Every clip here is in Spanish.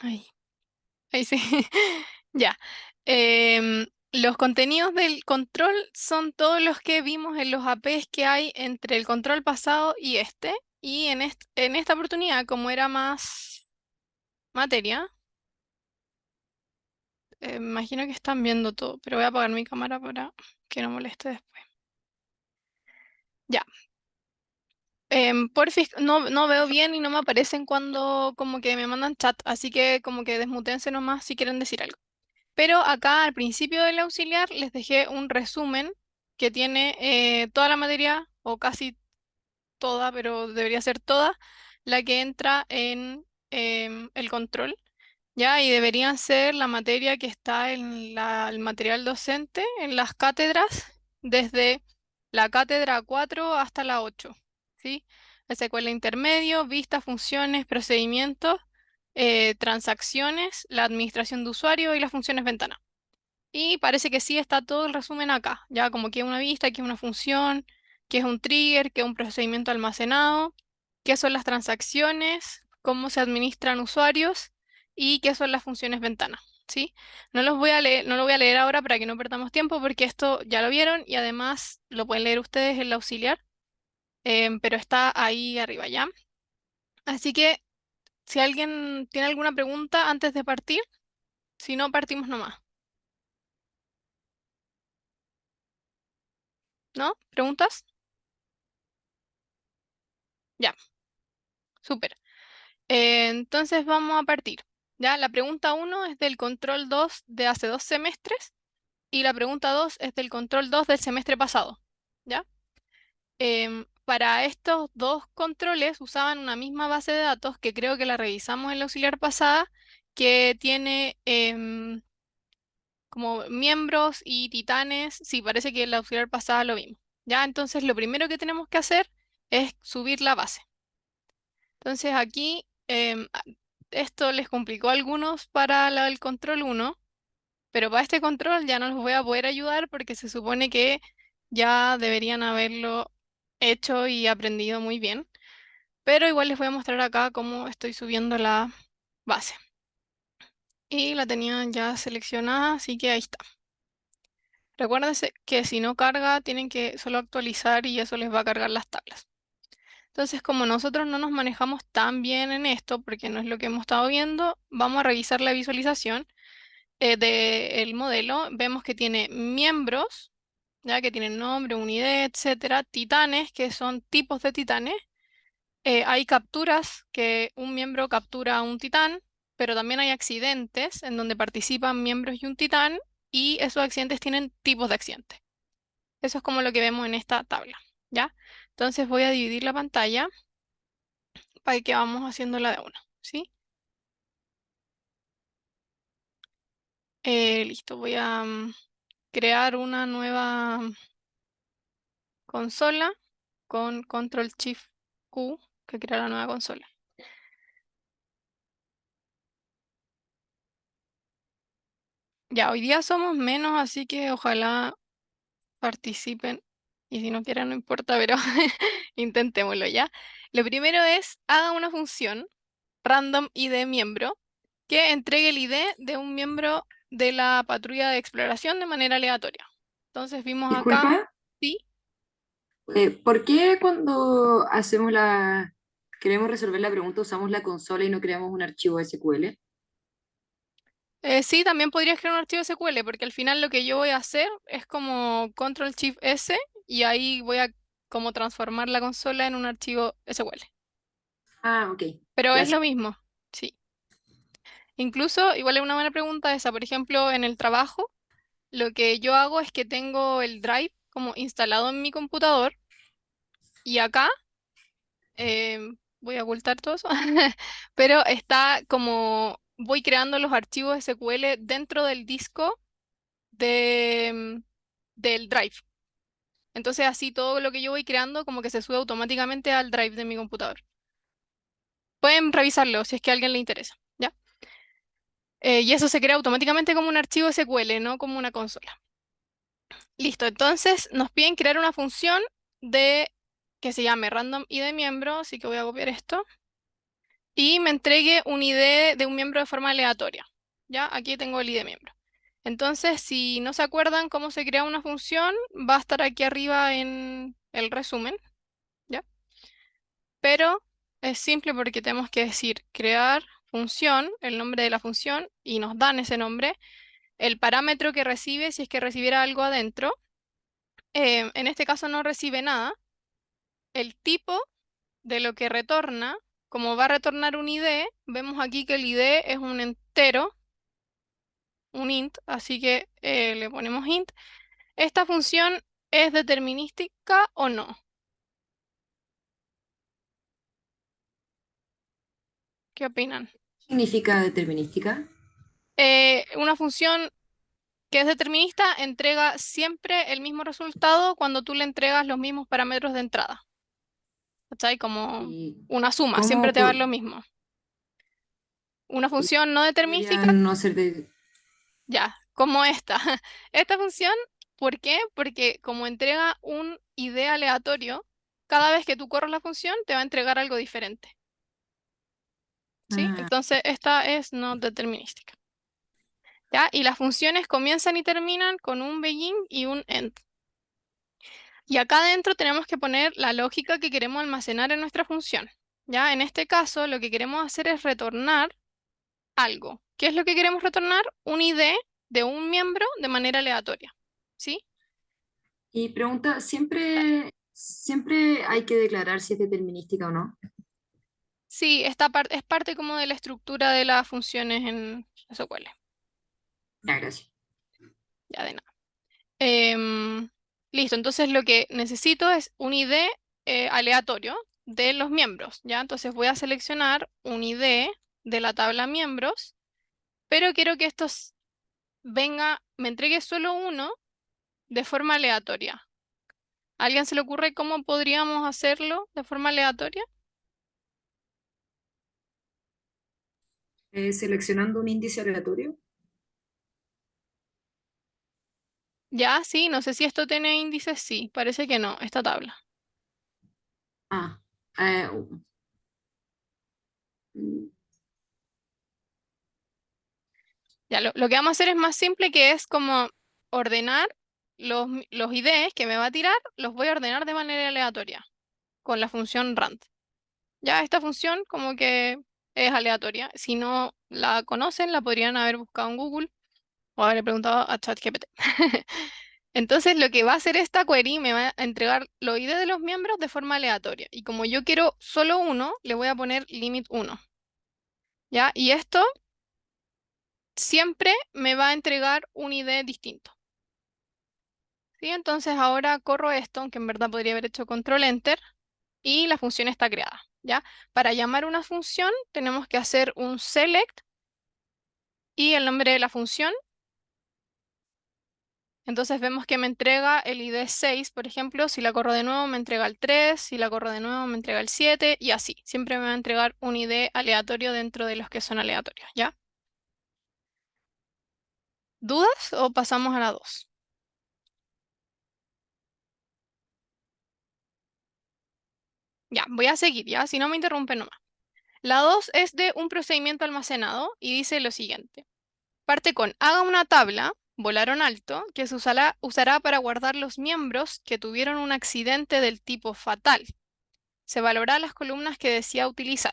Ahí, ahí sí. Ya. Los contenidos del control son todos los que vimos en los APs que hay entre el control pasado y este. Y en esta oportunidad, como era más materia, me imagino que están viendo todo, pero voy a apagar mi cámara para que no moleste después. Ya. Porfis, no veo bien y no me aparecen cuando como que me mandan chat, así que como que desmutense nomás si quieren decir algo. Pero acá al principio del auxiliar les dejé un resumen que tiene toda la materia, o casi toda, pero debería ser toda, la que entra en el control, ¿ya? Y deberían ser la materia que está en el material docente, en las cátedras, desde la cátedra 4 hasta la 8, ¿sí? SQL intermedio, vistas, funciones, procedimientos, transacciones, la administración de usuario y las funciones ventana. Y parece que sí está todo el resumen acá, ya como que es una vista, que es una función, que es un trigger, que es un procedimiento almacenado, qué son las transacciones, cómo se administran usuarios y qué son las funciones ventana, ¿sí? No los voy a leer, no lo voy a leer ahora para que no perdamos tiempo porque esto ya lo vieron y además lo pueden leer ustedes en el auxiliar, pero está ahí arriba ya. Así que si alguien tiene alguna pregunta antes de partir, si no, partimos nomás, ¿no? ¿Preguntas? Ya, súper. Entonces vamos a partir. Ya, la pregunta uno es del control 2 de hace 2 semestres y la pregunta 2 es del control 2 del semestre pasado. ¿Ya? Para estos dos controles usaban una misma base de datos que creo que la revisamos en la auxiliar pasada, que tiene como miembros y titanes. Sí, parece que en la auxiliar pasada lo vimos. ¿Ya? Entonces lo primero que tenemos que hacer es subir la base. Entonces aquí esto les complicó a algunos para el control uno, pero para este control ya no los voy a poder ayudar porque se supone que ya deberían haberlo hecho y aprendido muy bien. Pero igual les voy a mostrar acá cómo estoy subiendo la base. Y la tenían ya seleccionada, así que ahí está. Recuérdense que si no carga, tienen que solo actualizar y eso les va a cargar las tablas. Entonces, como nosotros no nos manejamos tan bien en esto, porque no es lo que hemos estado viendo, vamos a revisar la visualización del modelo. Vemos que tiene miembros, ya que tienen nombre, unidad, etcétera, titanes, que son tipos de titanes. Hay capturas, que un miembro captura a un titán, pero también hay accidentes en donde participan miembros y un titán, y esos accidentes tienen tipos de accidentes. Eso es como lo que vemos en esta tabla, ¿ya? Entonces voy a dividir la pantalla para que vamos haciéndola de una, ¿sí? Listo, voy a crear una nueva consola con Control Shift Q, que crea la nueva consola. Ya, hoy día somos menos, así que ojalá participen. Y si no quieren, no importa, pero intentémoslo ya. Lo primero es, haga una función random ID miembro que entregue el ID de un miembro de la patrulla de exploración de manera aleatoria. Entonces vimos acá, Disculpa, sí. ¿por qué cuando queremos resolver la pregunta usamos la consola y no creamos un archivo SQL? Sí, también podrías crear un archivo SQL, porque al final lo que yo voy a hacer es como Control Shift S y ahí voy a como transformar la consola en un archivo SQL. Ah, ok, Pero es gracias. lo mismo, sí. Incluso, igual es una buena pregunta esa, por ejemplo, en el trabajo, lo que yo hago es que tengo el Drive como instalado en mi computador y acá voy a ocultar todo eso, pero está como voy creando los archivos SQL dentro del disco del Drive. Entonces así todo lo que yo voy creando como que se sube automáticamente al Drive de mi computador. Pueden revisarlo si es que a alguien le interesa, ¿ya? Y eso se crea automáticamente como un archivo SQL, no como una consola. Listo, entonces nos piden crear una función de que se llame random id miembro, así que voy a copiar esto. y me entregue un ID de un miembro de forma aleatoria. Ya, aquí tengo el ID miembro. Entonces, si no se acuerdan cómo se crea una función, va a estar aquí arriba en el resumen, ¿ya? Pero es simple porque tenemos que decir crear función, el nombre de la función, y nos dan ese nombre, el parámetro que recibe si es que recibiera algo adentro. En este caso no recibe nada. El tipo de lo que retorna, como va a retornar un ID, vemos aquí que el ID es un entero, un int, así que le ponemos int. ¿Esta función es determinística o no? ¿Qué opinan? ¿Significa determinística? Una función que es determinista entrega siempre el mismo resultado cuando tú le entregas los mismos parámetros de entrada. ¿Cachai? Como ¿Y una suma, siempre cómo te va a dar lo mismo. Una función no determinística, podría no ser de... ya, como esta. Esta función, ¿por qué? Porque como entrega un ID aleatorio, cada vez que tú corres la función te va a entregar algo diferente. ¿Sí? Ah, Entonces, esta es no determinística. ¿Ya? Y las funciones comienzan y terminan con un begin y un end. Y acá adentro tenemos que poner la lógica que queremos almacenar en nuestra función. ¿Ya? En este caso, lo que queremos hacer es retornar algo. ¿Qué es lo que queremos retornar? Un ID de un miembro de manera aleatoria. ¿Sí? y pregunta, ¿siempre hay que declarar si es determinística o no? Sí, esta parte es parte como de la estructura de las funciones en SQL. Ya, gracias. Ya de nada. Em, listo, entonces lo que necesito es un ID aleatorio de los miembros, ¿ya? Entonces voy a seleccionar un ID de la tabla miembros, pero quiero que venga, me entregue solo uno de forma aleatoria. ¿A alguien se le ocurre cómo podríamos hacerlo de forma aleatoria? Seleccionando un índice aleatorio. Ya, sí, no sé si esto tiene índices, sí, parece que no, esta tabla. Ah, eh, mm, Ya, lo que vamos a hacer es más simple, que es como ordenar los IDs que me va a tirar, los voy a ordenar de manera aleatoria con la función rand. Ya, esta función como que es aleatoria. Si no la conocen, la podrían haber buscado en Google o haber preguntado a ChatGPT. Entonces, lo que va a hacer esta query me va a entregar los ID de los miembros de forma aleatoria. Y como yo quiero solo uno, le voy a poner limit 1. ¿Ya? Y esto siempre me va a entregar un ID distinto. ¿Sí? Entonces ahora corro esto, aunque en verdad podría haber hecho control enter, y la función está creada. ¿Ya? Para llamar una función tenemos que hacer un select y el nombre de la función. Entonces vemos que me entrega el ID 6, por ejemplo. Si la corro de nuevo me entrega el 3, si la corro de nuevo me entrega el 7 y así. Siempre me va a entregar un ID aleatorio dentro de los que son aleatorios. ¿Ya? ¿Dudas o pasamos a la 2? Ya, voy a seguir, ¿ya? Si no me interrumpen nomás. La 2 es de un procedimiento almacenado y dice lo siguiente. Parte con haga una tabla, volaron alto, que se usará para guardar los miembros que tuvieron un accidente del tipo fatal. Se valorará las columnas que desea utilizar.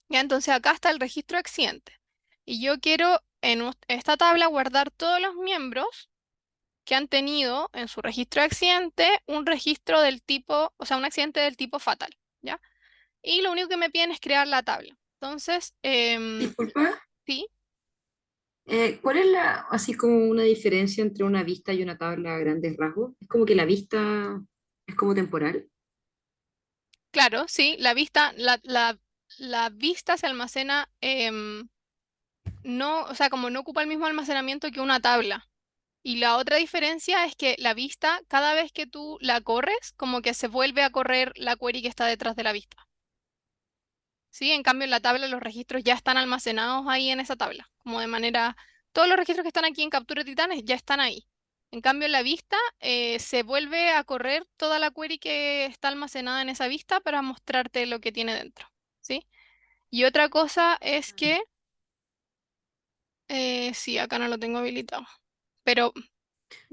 Ya, entonces acá está el registro accidente. Y yo quiero en esta tabla guardar todos los miembros que han tenido en su registro de accidente un registro del tipo, o sea, un accidente del tipo fatal. ¿Ya? Y lo único que me piden es crear la tabla. Entonces, disculpa, sí. ¿cuál es así como una diferencia entre una vista y una tabla a grandes rasgos? Es como que la vista es como temporal. Claro, sí, la vista se almacena, no, o sea, como no ocupa el mismo almacenamiento que una tabla. Y la otra diferencia es que la vista, cada vez que tú la corres, como que se vuelve a correr la query que está detrás de la vista. ¿Sí? En cambio, en la tabla los registros ya están almacenados ahí en esa tabla, como de manera, todos los registros que están aquí en Captura de Titanes ya están ahí. En cambio, en la vista se vuelve a correr toda la query que está almacenada en esa vista para mostrarte lo que tiene dentro. ¿Sí? Y otra cosa es que, sí, acá no lo tengo habilitado. Pero,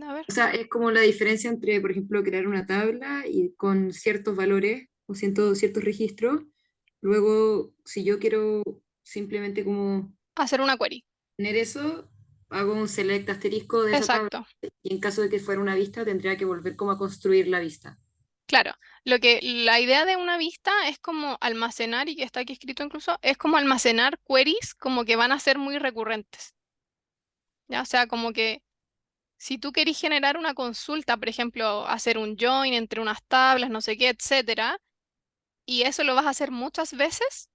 a ver, O sea, es como la diferencia entre, por ejemplo, crear una tabla y con ciertos valores o ciertos registros. Luego, si yo quiero simplemente como hacer una query. tener eso, hago un select asterisco de esa tabla. Exacto. Y en caso de que fuera una vista, tendría que volver como a construir la vista. Claro, la idea de una vista es como almacenar, y que está aquí escrito incluso, es como almacenar queries como que van a ser muy recurrentes. ¿Ya? O sea, como que si tú querís generar una consulta, por ejemplo, hacer un join entre unas tablas, no sé qué, etcétera, y eso lo vas a hacer muchas veces,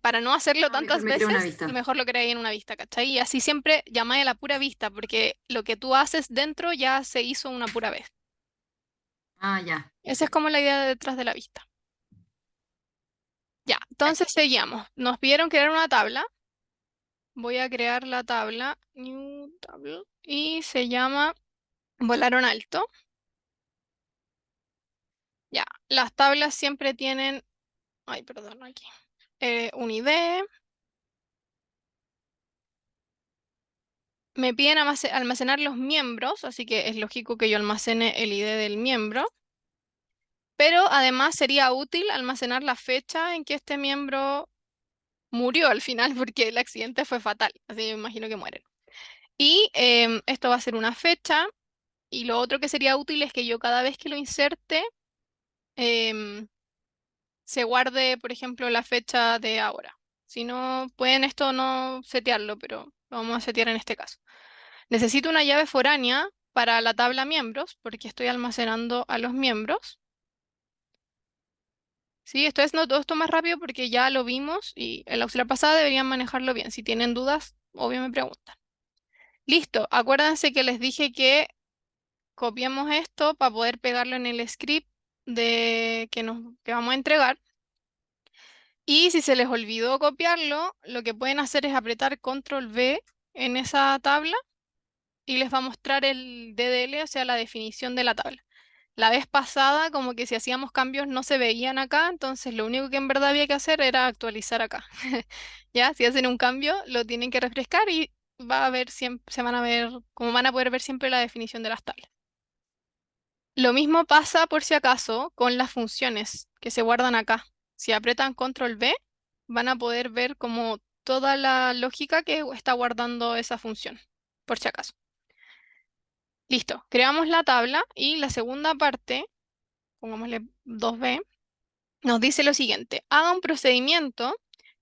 para no hacerlo Ah, mejor tantas me creo una veces, lo vista. mejor lo creáis en una vista, ¿cachai? Y así siempre llamáis a la pura vista, porque lo que tú haces dentro ya se hizo una pura vez. Ah, ya, Esa es como la idea detrás de la vista. Ya, entonces seguíamos. Nos pidieron crear una tabla. Voy a crear la tabla, new table, y se llama volaron alto. Ya, las tablas siempre tienen, ay, perdón, aquí, un ID. Me piden almacenar los miembros, así que es lógico que yo almacene el ID del miembro, pero además sería útil almacenar la fecha en que este miembro murió al final, porque el accidente fue fatal, así que me imagino que mueren. Y esto va a ser una fecha, y lo otro que sería útil es que yo cada vez que lo inserte, em, se guarde, por ejemplo, la fecha de ahora. Si no, pueden esto no setearlo, pero lo vamos a setear en este caso. Necesito una llave foránea para la tabla miembros, porque estoy almacenando a los miembros. Sí, esto es no todo esto más rápido porque ya lo vimos y en la auxiliar pasada deberían manejarlo bien. Si tienen dudas, obvio me preguntan. Listo, acuérdense que les dije que copiemos esto para poder pegarlo en el script que vamos a entregar. Y si se les olvidó copiarlo, lo que pueden hacer es apretar Control V en esa tabla y les va a mostrar el DDL, o sea, la definición de la tabla. La vez pasada, como que si hacíamos cambios no se veían acá, entonces lo único que en verdad había que hacer era actualizar acá. Ya, si hacen un cambio, lo tienen que refrescar y va a ver siempre, se van a ver, como van a poder ver siempre la definición de las tablas. Lo mismo pasa por si acaso con las funciones que se guardan acá. Si apretan Control V, van a poder ver como toda la lógica que está guardando esa función, por si acaso. Listo, creamos la tabla y la segunda parte, pongámosle 2B, nos dice lo siguiente: haga un procedimiento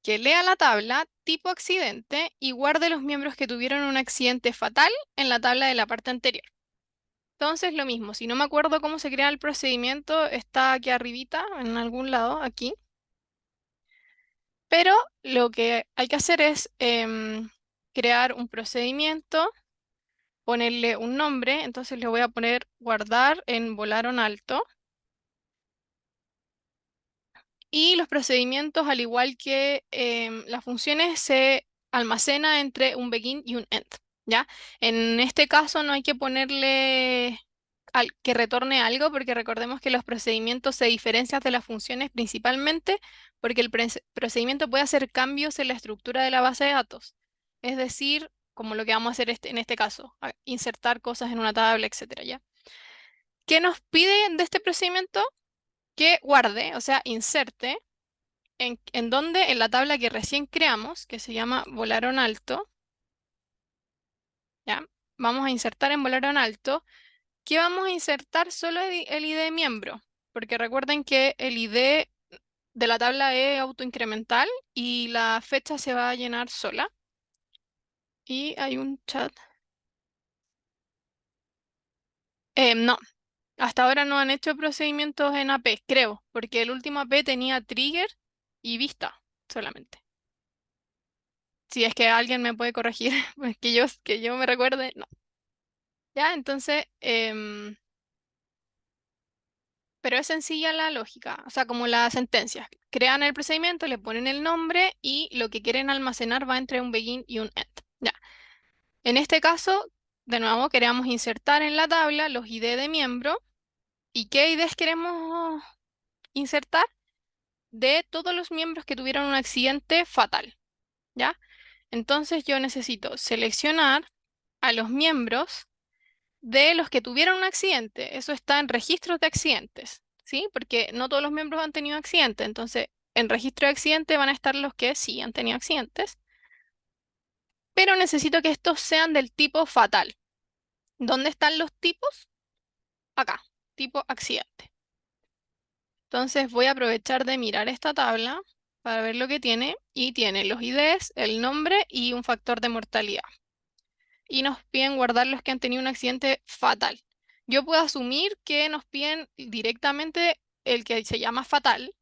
que lea la tabla tipo accidente y guarde los miembros que tuvieron un accidente fatal en la tabla de la parte anterior. Entonces, lo mismo, si no me acuerdo cómo se crea el procedimiento, está aquí arribita, en algún lado, aquí. Pero lo que hay que hacer es crear un procedimiento, ponerle un nombre, entonces le voy a poner guardar en volaron alto. Y los procedimientos, al igual que las funciones, se almacena entre un begin y un end, ¿ya? En este caso no hay que ponerle que retorne algo, porque recordemos que los procedimientos se diferencian de las funciones principalmente porque el procedimiento puede hacer cambios en la estructura de la base de datos. Es decir, como lo que vamos a hacer en este caso, insertar cosas en una tabla, etcétera, ¿ya? ¿Qué nos pide de este procedimiento? Que guarde, o sea, inserte. ¿En dónde? En la tabla que recién creamos, que se llama volaron alto, ¿ya? Vamos a insertar en volaron alto. ¿Qué vamos a insertar? Solo el ID de miembro, porque recuerden que el ID de la tabla es autoincremental y la fecha se va a llenar sola. Y hay un chat. No, hasta ahora no han hecho procedimientos en AP, creo, porque el último AP tenía trigger y vista solamente. Si es que alguien me puede corregir, pues que yo me recuerde, no. Ya, entonces, pero es sencilla la lógica, o sea, como la sentencia. Crean el procedimiento, le ponen el nombre y lo que quieren almacenar va entre un begin y un end. Ya. En este caso, de nuevo, queremos insertar en la tabla los ID de miembro. ¿Y qué IDs queremos insertar? de todos los miembros que tuvieron un accidente fatal, ¿ya? Entonces yo necesito seleccionar a los miembros de los que tuvieron un accidente. Eso está en registros de accidentes, ¿sí? Porque no todos los miembros han tenido accidente. Entonces, en registro de accidente van a estar los que sí han tenido accidentes. Pero necesito que estos sean del tipo fatal. ¿Dónde están los tipos? Acá, tipo accidente. Entonces voy a aprovechar de mirar esta tabla para ver lo que tiene. Y tiene los IDs, el nombre y un factor de mortalidad. Y nos piden guardar los que han tenido un accidente fatal. Yo puedo asumir que nos piden directamente el que se llama fatal,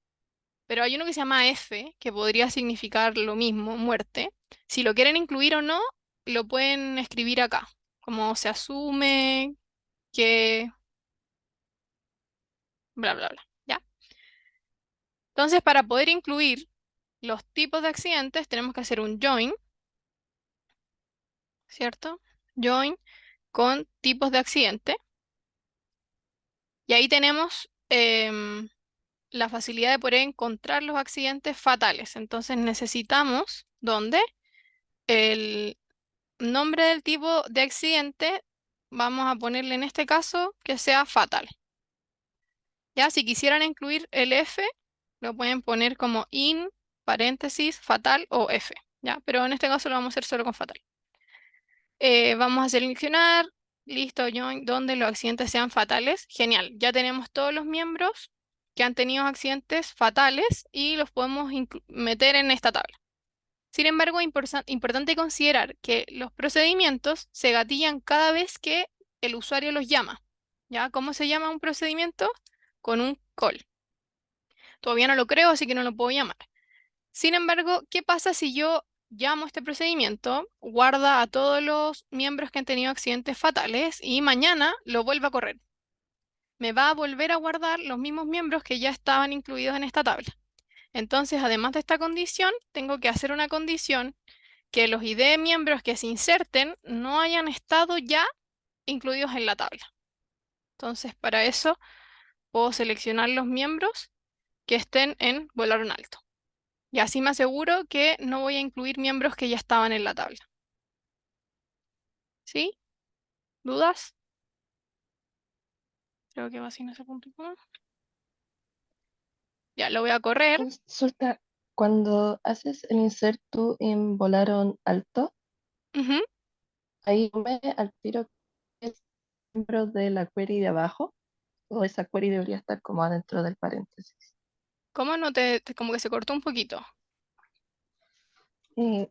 pero hay uno que se llama F, que podría significar lo mismo, muerte. Si lo quieren incluir o no, lo pueden escribir acá, como se asume que bla, bla, bla, ¿ya? Entonces, para poder incluir los tipos de accidentes, tenemos que hacer un join, ¿cierto? Join con tipos de accidente. Y ahí tenemos la facilidad de poder encontrar los accidentes fatales. Entonces necesitamos, ¿dónde? El nombre del tipo de accidente, vamos a ponerle en este caso que sea fatal. Ya, si quisieran incluir el F, lo pueden poner como in, paréntesis, fatal o F. Ya, pero en este caso lo vamos a hacer solo con fatal. Vamos a seleccionar, listo, join, donde los accidentes sean fatales. Genial, ya tenemos todos los miembros que han tenido accidentes fatales y los podemos meter en esta tabla. Sin embargo, es importante considerar que los procedimientos se gatillan cada vez que el usuario los llama. ¿Ya? ¿Cómo se llama un procedimiento? Con un call. Todavía no lo creo, así que no lo puedo llamar. Sin embargo, ¿qué pasa si yo llamo este procedimiento, guarda a todos los miembros que han tenido accidentes fatales y mañana lo vuelvo a correr? Me va a volver a guardar los mismos miembros que ya estaban incluidos en esta tabla. Entonces, además de esta condición, tengo que hacer una condición que los ID miembros que se inserten no hayan estado ya incluidos en la tabla. Entonces, para eso puedo seleccionar los miembros que estén en volaron alto. Y así me aseguro que no voy a incluir miembros que ya estaban en la tabla. ¿Sí? ¿Dudas? Creo que va sin ese punto y coma. Ya, lo voy a correr. Consulta, cuando haces el insert tú en Volaron Alto, Ujú. ahí me al tiro que es miembro de la query de abajo, o esa query debería estar como adentro del paréntesis. ¿Cómo no como que se cortó un poquito?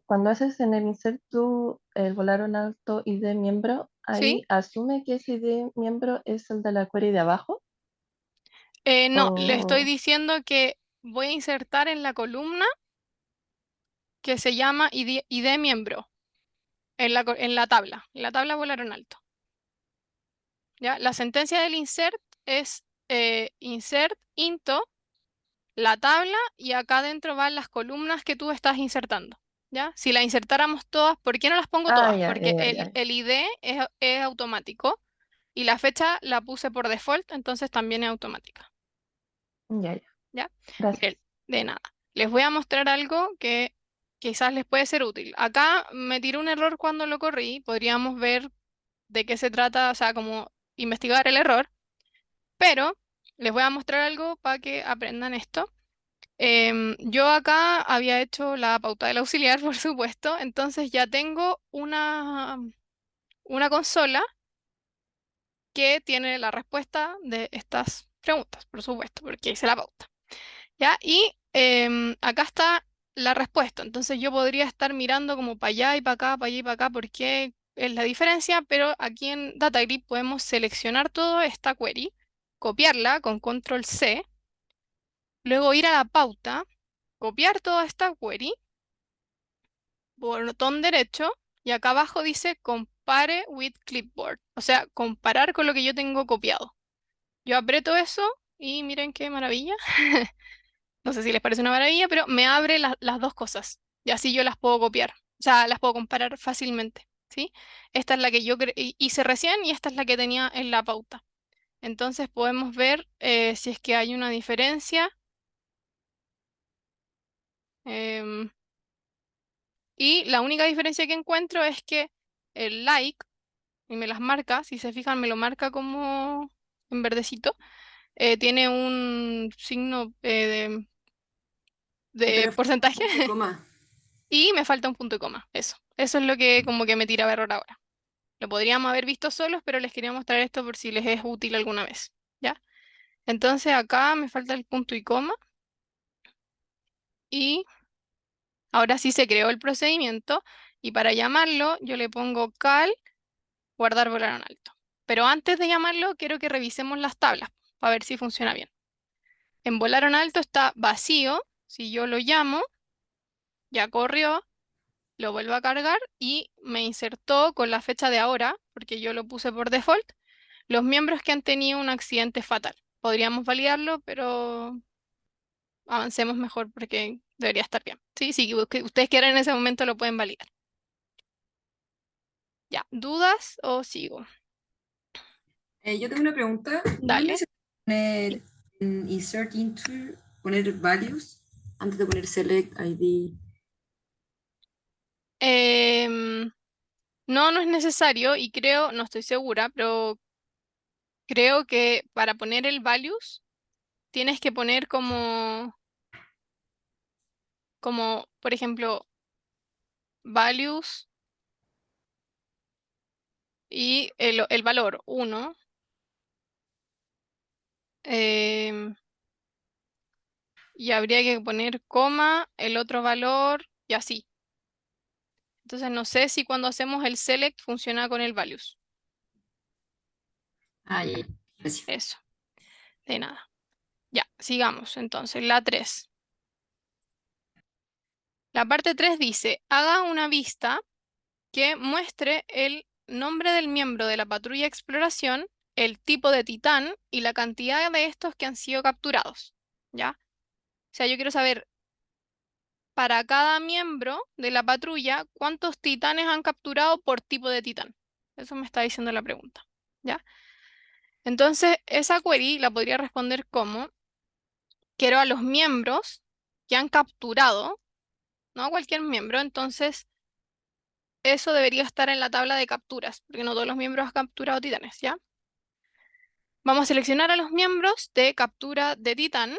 Cuando haces en el insert tú el Volaron Alto ID miembro, ¿Sí? ahí asume que ese ID miembro es el de la query de abajo, No, le estoy o... diciendo que voy a insertar en la columna que se llama ID miembro, en la tabla volaron alto. ¿Ya? La sentencia del insert es insert into la tabla y acá adentro van las columnas que tú estás insertando. ¿Ya? Si la insertáramos todas, ¿por qué no las pongo Ah, todas? ya, ya, Porque ya, ya, el ID es automático y la fecha la puse por default, entonces también es automática. ya, ya. ¿Ya? Bien, Gracias. de nada. Les voy a mostrar algo que quizás les puede ser útil. Acá me tiró un error cuando lo corrí. Podríamos ver de qué se trata, o sea, como investigar el error, pero les voy a mostrar algo para que aprendan esto. Yo acá había hecho la pauta del auxiliar, por supuesto, entonces ya tengo una consola que tiene la respuesta de estas preguntas, por supuesto, porque hice la pauta. ¿Ya? Y acá está la respuesta. Entonces yo podría estar mirando como para allá y para acá, para allá y para acá, porque es la diferencia, pero aquí en DataGrip podemos seleccionar toda esta query, copiarla con control C, luego ir a la pauta, copiar toda esta query, botón derecho, y acá abajo dice compare with clipboard, o sea, comparar con lo que yo tengo copiado. Yo aprieto eso y miren qué maravilla. No sé si les parece una maravilla, pero me abre las dos cosas y así yo las puedo copiar. O sea, las puedo comparar fácilmente, ¿sí? Esta es la que yo hice recién y esta es la que tenía en la pauta. Entonces podemos ver si es que hay una diferencia Em, y la única diferencia que encuentro es que el like, y me las marca, si se fijan, me lo marca como en verdecito, tiene un signo de Pero falta porcentaje punto y coma. y me falta un punto y coma. Eso es lo que como que me tira a error ahora. Lo podríamos haber visto solos, pero les quería mostrar esto por si les es útil alguna vez. ¿Ya? Entonces acá me falta el punto y coma y ahora sí se creó el procedimiento y para llamarlo yo le pongo cal guardar volaron alto. Pero antes de llamarlo quiero que revisemos las tablas para ver si funciona bien. En volaron alto está vacío. Si yo lo llamo, ya corrió, lo vuelvo a cargar y me insertó con la fecha de ahora, porque yo lo puse por default, los miembros que han tenido un accidente fatal. Podríamos validarlo, pero avancemos mejor porque debería estar bien. Sí, sí, que ustedes quieran en ese momento lo pueden validar. Ya, ¿dudas o sigo? Yo tengo una pregunta. ¿No es Dale. necesario poner insert into, poner values antes de poner select ID? Em, no, no es necesario y creo, no estoy segura, pero creo que para poner el values tienes que poner como, por ejemplo, values y el valor 1. Y habría que poner coma, el otro valor y así. Entonces no sé si cuando hacemos el select funciona con el values. Ah, ya, ya. Gracias. Eso, de nada. Ya, sigamos entonces. La 3. La parte 3 dice, haga una vista que muestre el nombre del miembro de la patrulla de exploración, el tipo de titán y la cantidad de estos que han sido capturados. ¿Ya? O sea, yo quiero saber para cada miembro de la patrulla cuántos titanes han capturado por tipo de titán. Eso me está diciendo la pregunta. ¿Ya? Entonces, esa query la podría responder como, quiero a los miembros que han capturado, no a cualquier miembro, entonces eso debería estar en la tabla de capturas, porque no todos los miembros han capturado titanes, ¿ya? Vamos a seleccionar a los miembros de captura de titán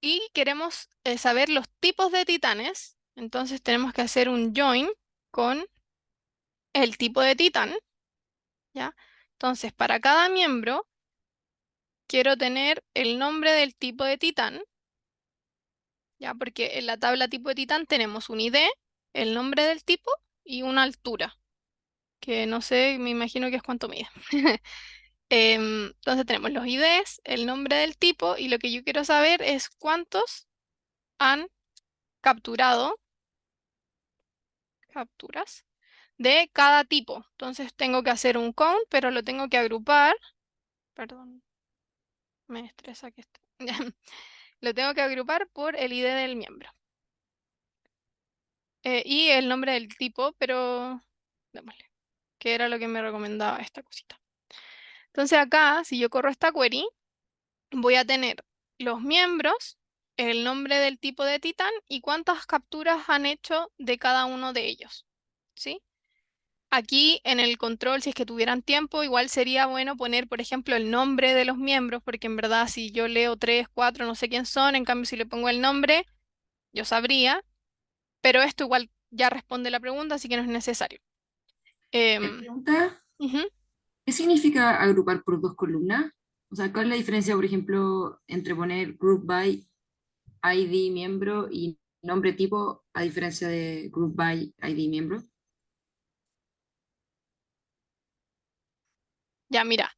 y queremos saber los tipos de titanes, entonces tenemos que hacer un join con el tipo de titán, ¿ya? Entonces, para cada miembro quiero tener el nombre del tipo de titán, ¿ya? Porque en la tabla tipo de titán tenemos un ID, el nombre del tipo y una altura, que no sé, me imagino que es cuánto mide. Entonces tenemos los IDs, el nombre del tipo y lo que yo quiero saber es cuántos han capturado capturas de cada tipo. Entonces tengo que hacer un count, pero lo tengo que agrupar. Perdón, me estresa que esto. Lo tengo que agrupar por el ID del miembro. Y el nombre del tipo, pero démosle, que era lo que me recomendaba esta cosita. Entonces acá, si yo corro esta query, voy a tener los miembros, el nombre del tipo de titán y cuántas capturas han hecho de cada uno de ellos. ¿Sí? Aquí en el control, si es que tuvieran tiempo, igual sería bueno poner, por ejemplo, el nombre de los miembros, porque en verdad si yo leo 3, 4, no sé quién son, en cambio si le pongo el nombre, yo sabría, pero esto igual ya responde la pregunta, así que no es necesario. Em, Pregunta, ujú. ¿qué significa agrupar por dos columnas? O sea, ¿cuál es la diferencia, por ejemplo, entre poner group by ID miembro y nombre tipo a diferencia de group by ID miembro? Ya, mira,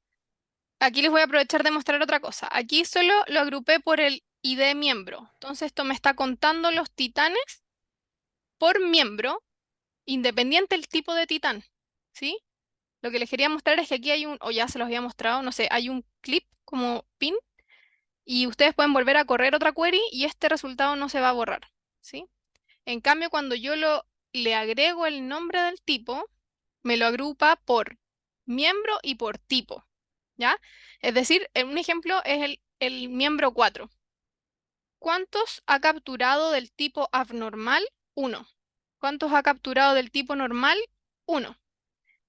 aquí les voy a aprovechar de mostrar otra cosa. Aquí solo lo agrupé por el ID miembro. Entonces esto me está contando los titanes por miembro, independiente del tipo de titán. ¿Sí? Lo que les quería mostrar es que aquí hay o ya se los había mostrado, no sé, hay un clip como pin y ustedes pueden volver a correr otra query y este resultado no se va a borrar. ¿Sí? En cambio, cuando yo le agrego el nombre del tipo, me lo agrupa por miembro y por tipo. ¿Ya? Es decir, un ejemplo es el miembro 4. ¿Cuántos ha capturado del tipo abnormal? 1. ¿Cuántos ha capturado del tipo normal? 1.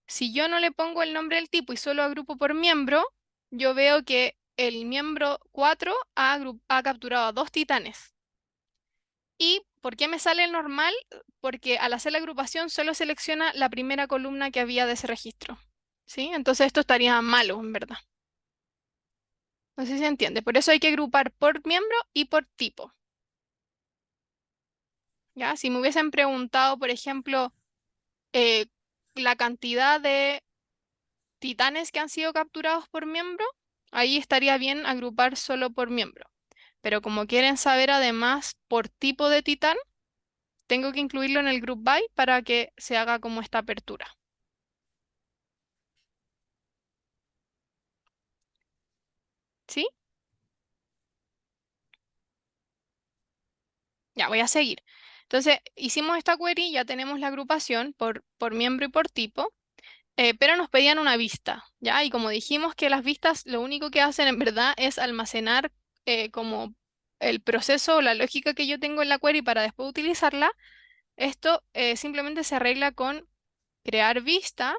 Si yo no le pongo el nombre del tipo y solo agrupo por miembro, yo veo que el miembro 4 ha capturado a 2 titanes. ¿Y por qué me sale el normal? Porque al hacer la agrupación solo selecciona la primera columna que había de ese registro. ¿Sí? Entonces esto estaría malo, en verdad. No sé si se entiende. Por eso hay que agrupar por miembro y por tipo. ¿Ya? Si me hubiesen preguntado, por ejemplo, eh, la cantidad de titanes que han sido capturados por miembro, ahí estaría bien agrupar solo por miembro. Pero como quieren saber además por tipo de titán, tengo que incluirlo en el group by para que se haga como esta apertura. ¿Sí? Ya, voy a seguir. Entonces, hicimos esta query, ya tenemos la agrupación por miembro y por tipo, pero nos pedían una vista, ¿ya? Y como dijimos que las vistas lo único que hacen en verdad es almacenar como el proceso o la lógica que yo tengo en la query para después utilizarla, esto simplemente se arregla con crear vista,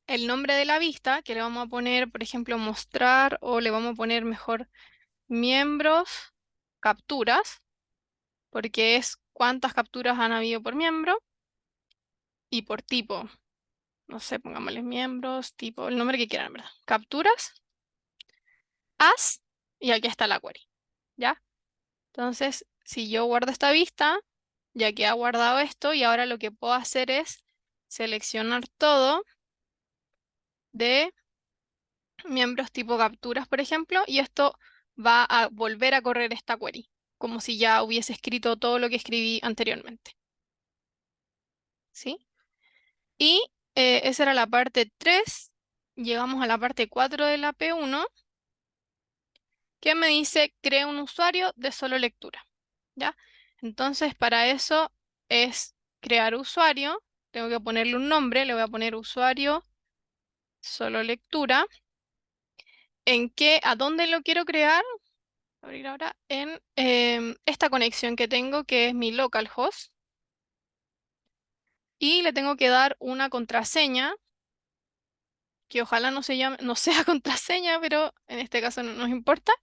el nombre de la vista, que le vamos a poner, por ejemplo, mostrar o le vamos a poner mejor miembros, capturas, porque es cuántas capturas han habido por miembro y por tipo. No sé, pongámosle miembros, tipo, el nombre que quieran, ¿verdad? Capturas, as, y aquí está la query, ¿ya? Entonces, si yo guardo esta vista, ya que ha guardado esto, y ahora lo que puedo hacer es seleccionar todo de miembros tipo capturas, por ejemplo, y esto va a volver a correr esta query, como si ya hubiese escrito todo lo que escribí anteriormente, ¿sí? Y esa era la parte 3. Llegamos a la parte 4 de la P1, que me dice crea un usuario de solo lectura, ¿ya? Entonces, para eso es crear usuario, tengo que ponerle un nombre, le voy a poner usuario solo lectura. ¿A dónde lo quiero crear? Abrir ahora en esta conexión que tengo, que es mi localhost, y le tengo que dar una contraseña, que ojalá no se llame, no sea contraseña, pero en este caso no nos importa.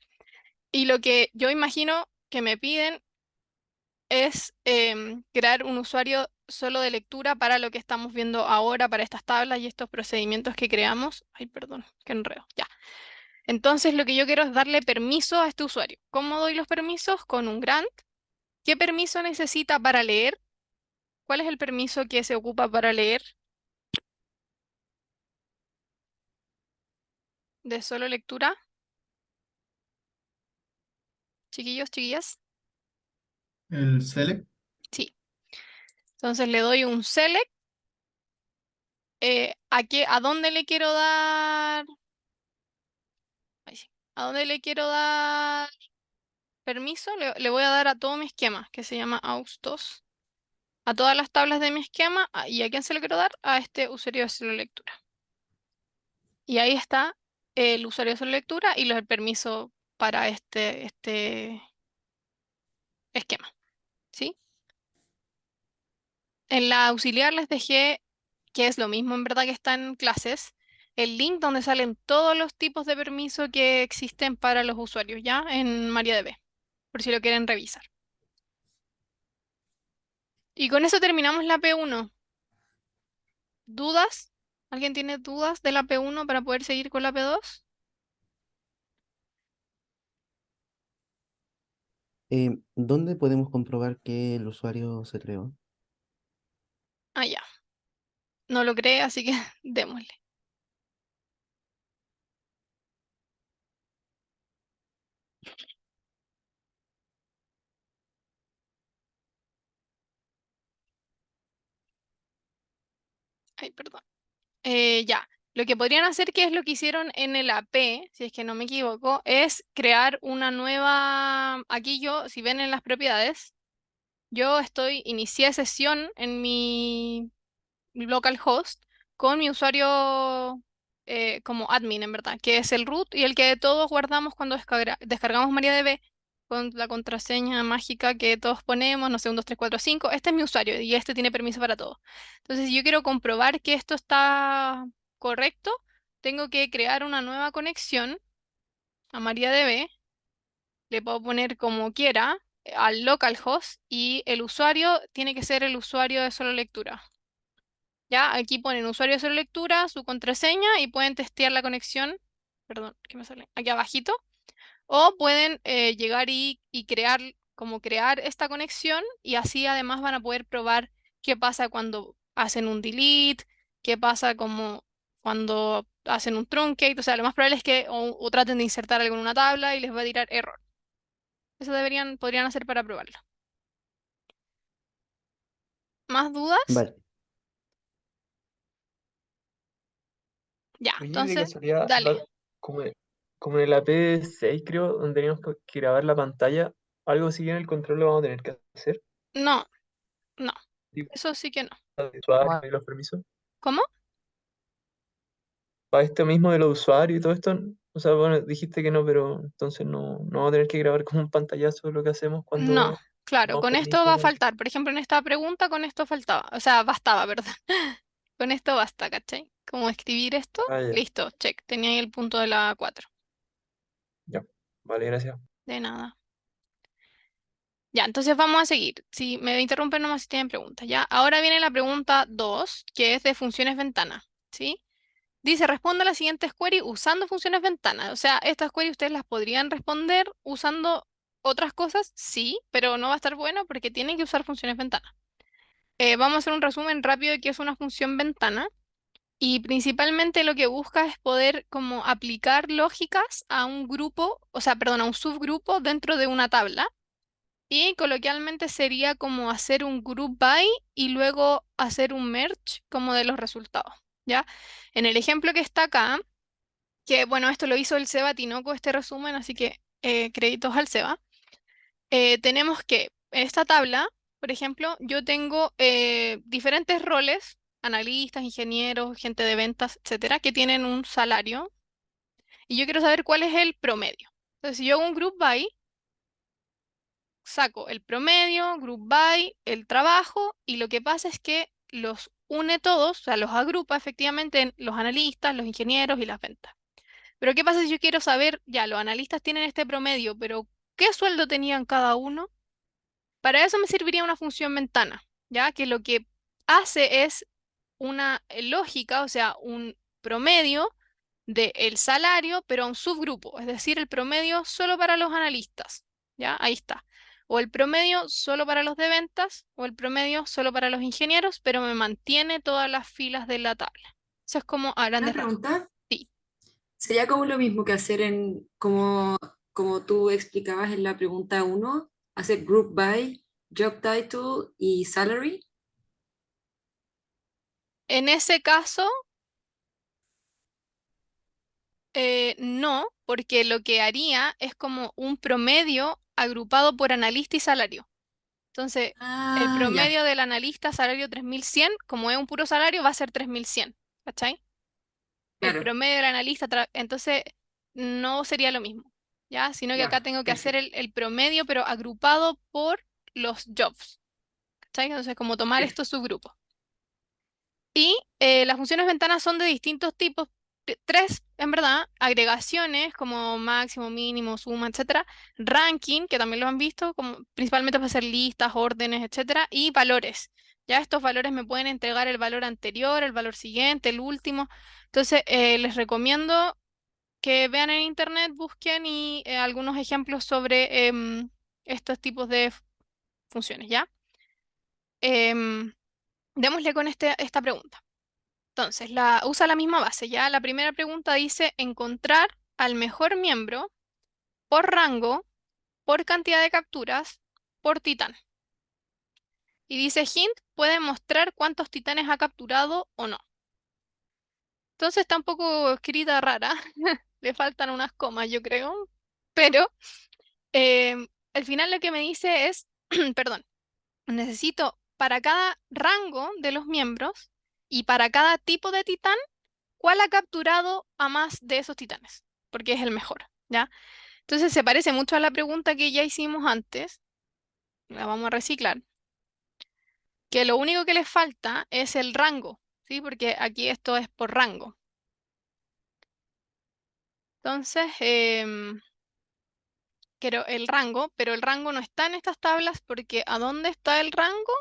Y lo que yo imagino que me piden es crear un usuario solo de lectura para lo que estamos viendo ahora, para estas tablas y estos procedimientos que creamos. Ay, perdón, qué enredo. Ya. Entonces lo que yo quiero es darle permiso a este usuario. ¿Cómo doy los permisos? Con un grant. ¿Qué permiso necesita para leer? ¿Cuál es el permiso que se ocupa para leer de solo lectura? Chiquillos, chiquillas. El select. Sí. Entonces le doy un select. ¿A dónde le quiero dar? Ahí sí. ¿A dónde le quiero dar permiso? Le voy a dar a todo mi esquema, que se llama aux2. A todas las tablas de mi esquema. ¿Y a quién se lo quiero dar? A este usuario de solo lectura. Y ahí está el usuario de solo lectura y el permiso para este esquema. ¿Sí? En la auxiliar les dejé, que es lo mismo en verdad que está en clases, el link donde salen todos los tipos de permiso que existen para los usuarios, ¿ya? En MariaDB, por si lo quieren revisar. Y con eso terminamos la P1. ¿Dudas? ¿Alguien tiene dudas de la P1 para poder seguir con la P2? ¿Dónde podemos comprobar que el usuario se creó? Ah, ya. No lo cree, así que démosle. Ay, perdón. Ya. Lo que podrían hacer, que es lo que hicieron en el AP, si es que no me equivoco, es crear una nueva. Aquí yo, si ven en las propiedades, inicié sesión en mi localhost con mi usuario como admin, en verdad, que es el root y el que todos guardamos cuando descargamos MariaDB. con la contraseña mágica que todos ponemos, no sé, 1, 2, 3, 4, 5. Este es mi usuario y este tiene permiso para todo. Entonces, si yo quiero comprobar que esto está correcto, tengo que crear una nueva conexión a MariaDB. Le puedo poner como quiera al localhost y el usuario tiene que ser el usuario de solo lectura. Ya, aquí ponen usuario de solo lectura, su contraseña y pueden testear la conexión. Perdón, ¿qué me sale? Aquí abajito. O pueden llegar y crear, como crear esta conexión y así además van a poder probar qué pasa cuando hacen un delete, qué pasa como cuando hacen un truncate. O sea, lo más probable es que o traten de insertar algo en una tabla y les va a tirar error. Eso podrían hacer para probarlo. ¿Más dudas? Vale. Ya, Oye, de entonces, casualidad, dale. como en el AP6 creo, donde teníamos que grabar la pantalla, algo así en el control lo vamos a tener que hacer. No, no, Tipo, eso sí que no. de usuario Bueno, y los permisos. ¿Cómo? Para esto mismo de los usuarios y todo esto, o sea, bueno, dijiste que no, pero entonces no vamos a tener que grabar como un pantallazo de lo que hacemos No, cuando claro, damos con esto permisos. va a faltar. Por ejemplo, en esta pregunta, con esto faltaba. O sea, bastaba, ¿verdad? Con esto basta, ¿cachai? Como escribir esto, Ah, ya, listo, check. Tenía ahí el punto de la 4. ya. Vale, gracias. De nada. Ya, entonces vamos a seguir. Si me interrumpen nomás si tienen preguntas, ¿ya? Ahora viene la pregunta 2, que es de funciones ventana, ¿sí? Dice, responda a las siguientes queries usando funciones ventana. O sea, estas queries ustedes las podrían responder usando otras cosas, sí, pero no va a estar bueno porque tienen que usar funciones ventana. Vamos a hacer un resumen rápido de qué es una función ventana. Y principalmente lo que busca es poder como aplicar lógicas a un grupo, o sea, perdón, a un subgrupo dentro de una tabla. Y coloquialmente sería como hacer un group by y luego hacer un merge como de los resultados, ¿ya? En el ejemplo que está acá, que bueno, esto lo hizo el Seba Tinoco, este resumen, así que créditos al Seba. Tenemos que en esta tabla, por ejemplo, yo tengo diferentes roles, analistas, ingenieros, gente de ventas, etcétera, que tienen un salario y yo quiero saber cuál es el promedio. Entonces, si yo hago un group by, saco el promedio, group by, el trabajo y lo que pasa es que los une todos, o sea, los agrupa efectivamente en los analistas, los ingenieros y las ventas. Pero ¿qué pasa si yo quiero saber, ya, los analistas tienen este promedio, pero ¿qué sueldo tenían cada uno? Para eso me serviría una función ventana, ¿ya? Que lo que hace es una lógica, o sea, un promedio del salario, pero a un subgrupo, es decir, el promedio solo para los analistas, ¿ya? Ahí está. O el promedio solo para los de ventas, o el promedio solo para los ingenieros, pero me mantiene todas las filas de la tabla. Eso es como a Una grandes rasgos. pregunta, Sí. sería como lo mismo que hacer como tú explicabas en la pregunta uno, hacer group by, job title y salary. En ese caso, no, porque lo que haría es como un promedio agrupado por analista y salario. Entonces, el Ah, ya, promedio del analista salario 3100, como es un puro salario, va a ser 3100, ¿cachai? El claro, promedio del analista, entonces no sería lo mismo, ¿ya? Sino que acá ya, tengo que hacer perfecto, el promedio, pero agrupado por los jobs, ¿cachai? Entonces, como tomar estos subgrupos. Y las funciones ventanas son de distintos tipos, tres en verdad, agregaciones como máximo, mínimo, suma, etcétera, ranking, que también lo han visto, como principalmente para hacer listas, órdenes, etcétera, y valores. Ya estos valores me pueden entregar el valor anterior, el valor siguiente, el último. Entonces, les recomiendo que vean en internet, busquen y algunos ejemplos sobre estos tipos de funciones, ¿ya? Em, Démosle con esta pregunta. Entonces, usa la misma base, ¿ya? La primera pregunta dice encontrar al mejor miembro por rango, por cantidad de capturas, por titán. Y dice hint, puede mostrar cuántos titanes ha capturado o no. Entonces está un poco escrita rara, le faltan unas comas, yo creo, pero al final lo que me dice es, perdón, necesito para cada rango de los miembros y para cada tipo de titán, ¿cuál ha capturado a más de esos titanes? Porque es el mejor, ¿ya? Entonces se parece mucho a la pregunta que ya hicimos antes, la vamos a reciclar, que lo único que le falta es el rango, ¿sí? Porque aquí esto es por rango. Entonces, quiero el rango, pero el rango no está en estas tablas porque ¿a dónde está el rango?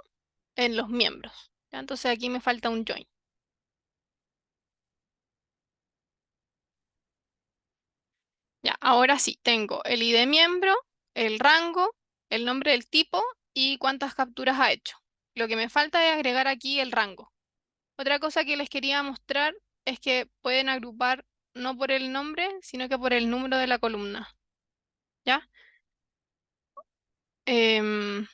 En los miembros. ¿Ya? Entonces aquí me falta un join. Ya, ahora sí, tengo el ID miembro, el rango, el nombre del tipo y cuántas capturas ha hecho. Lo que me falta es agregar aquí el rango. Otra cosa que les quería mostrar es que pueden agrupar no por el nombre, sino que por el número de la columna. ¿Ya? Em,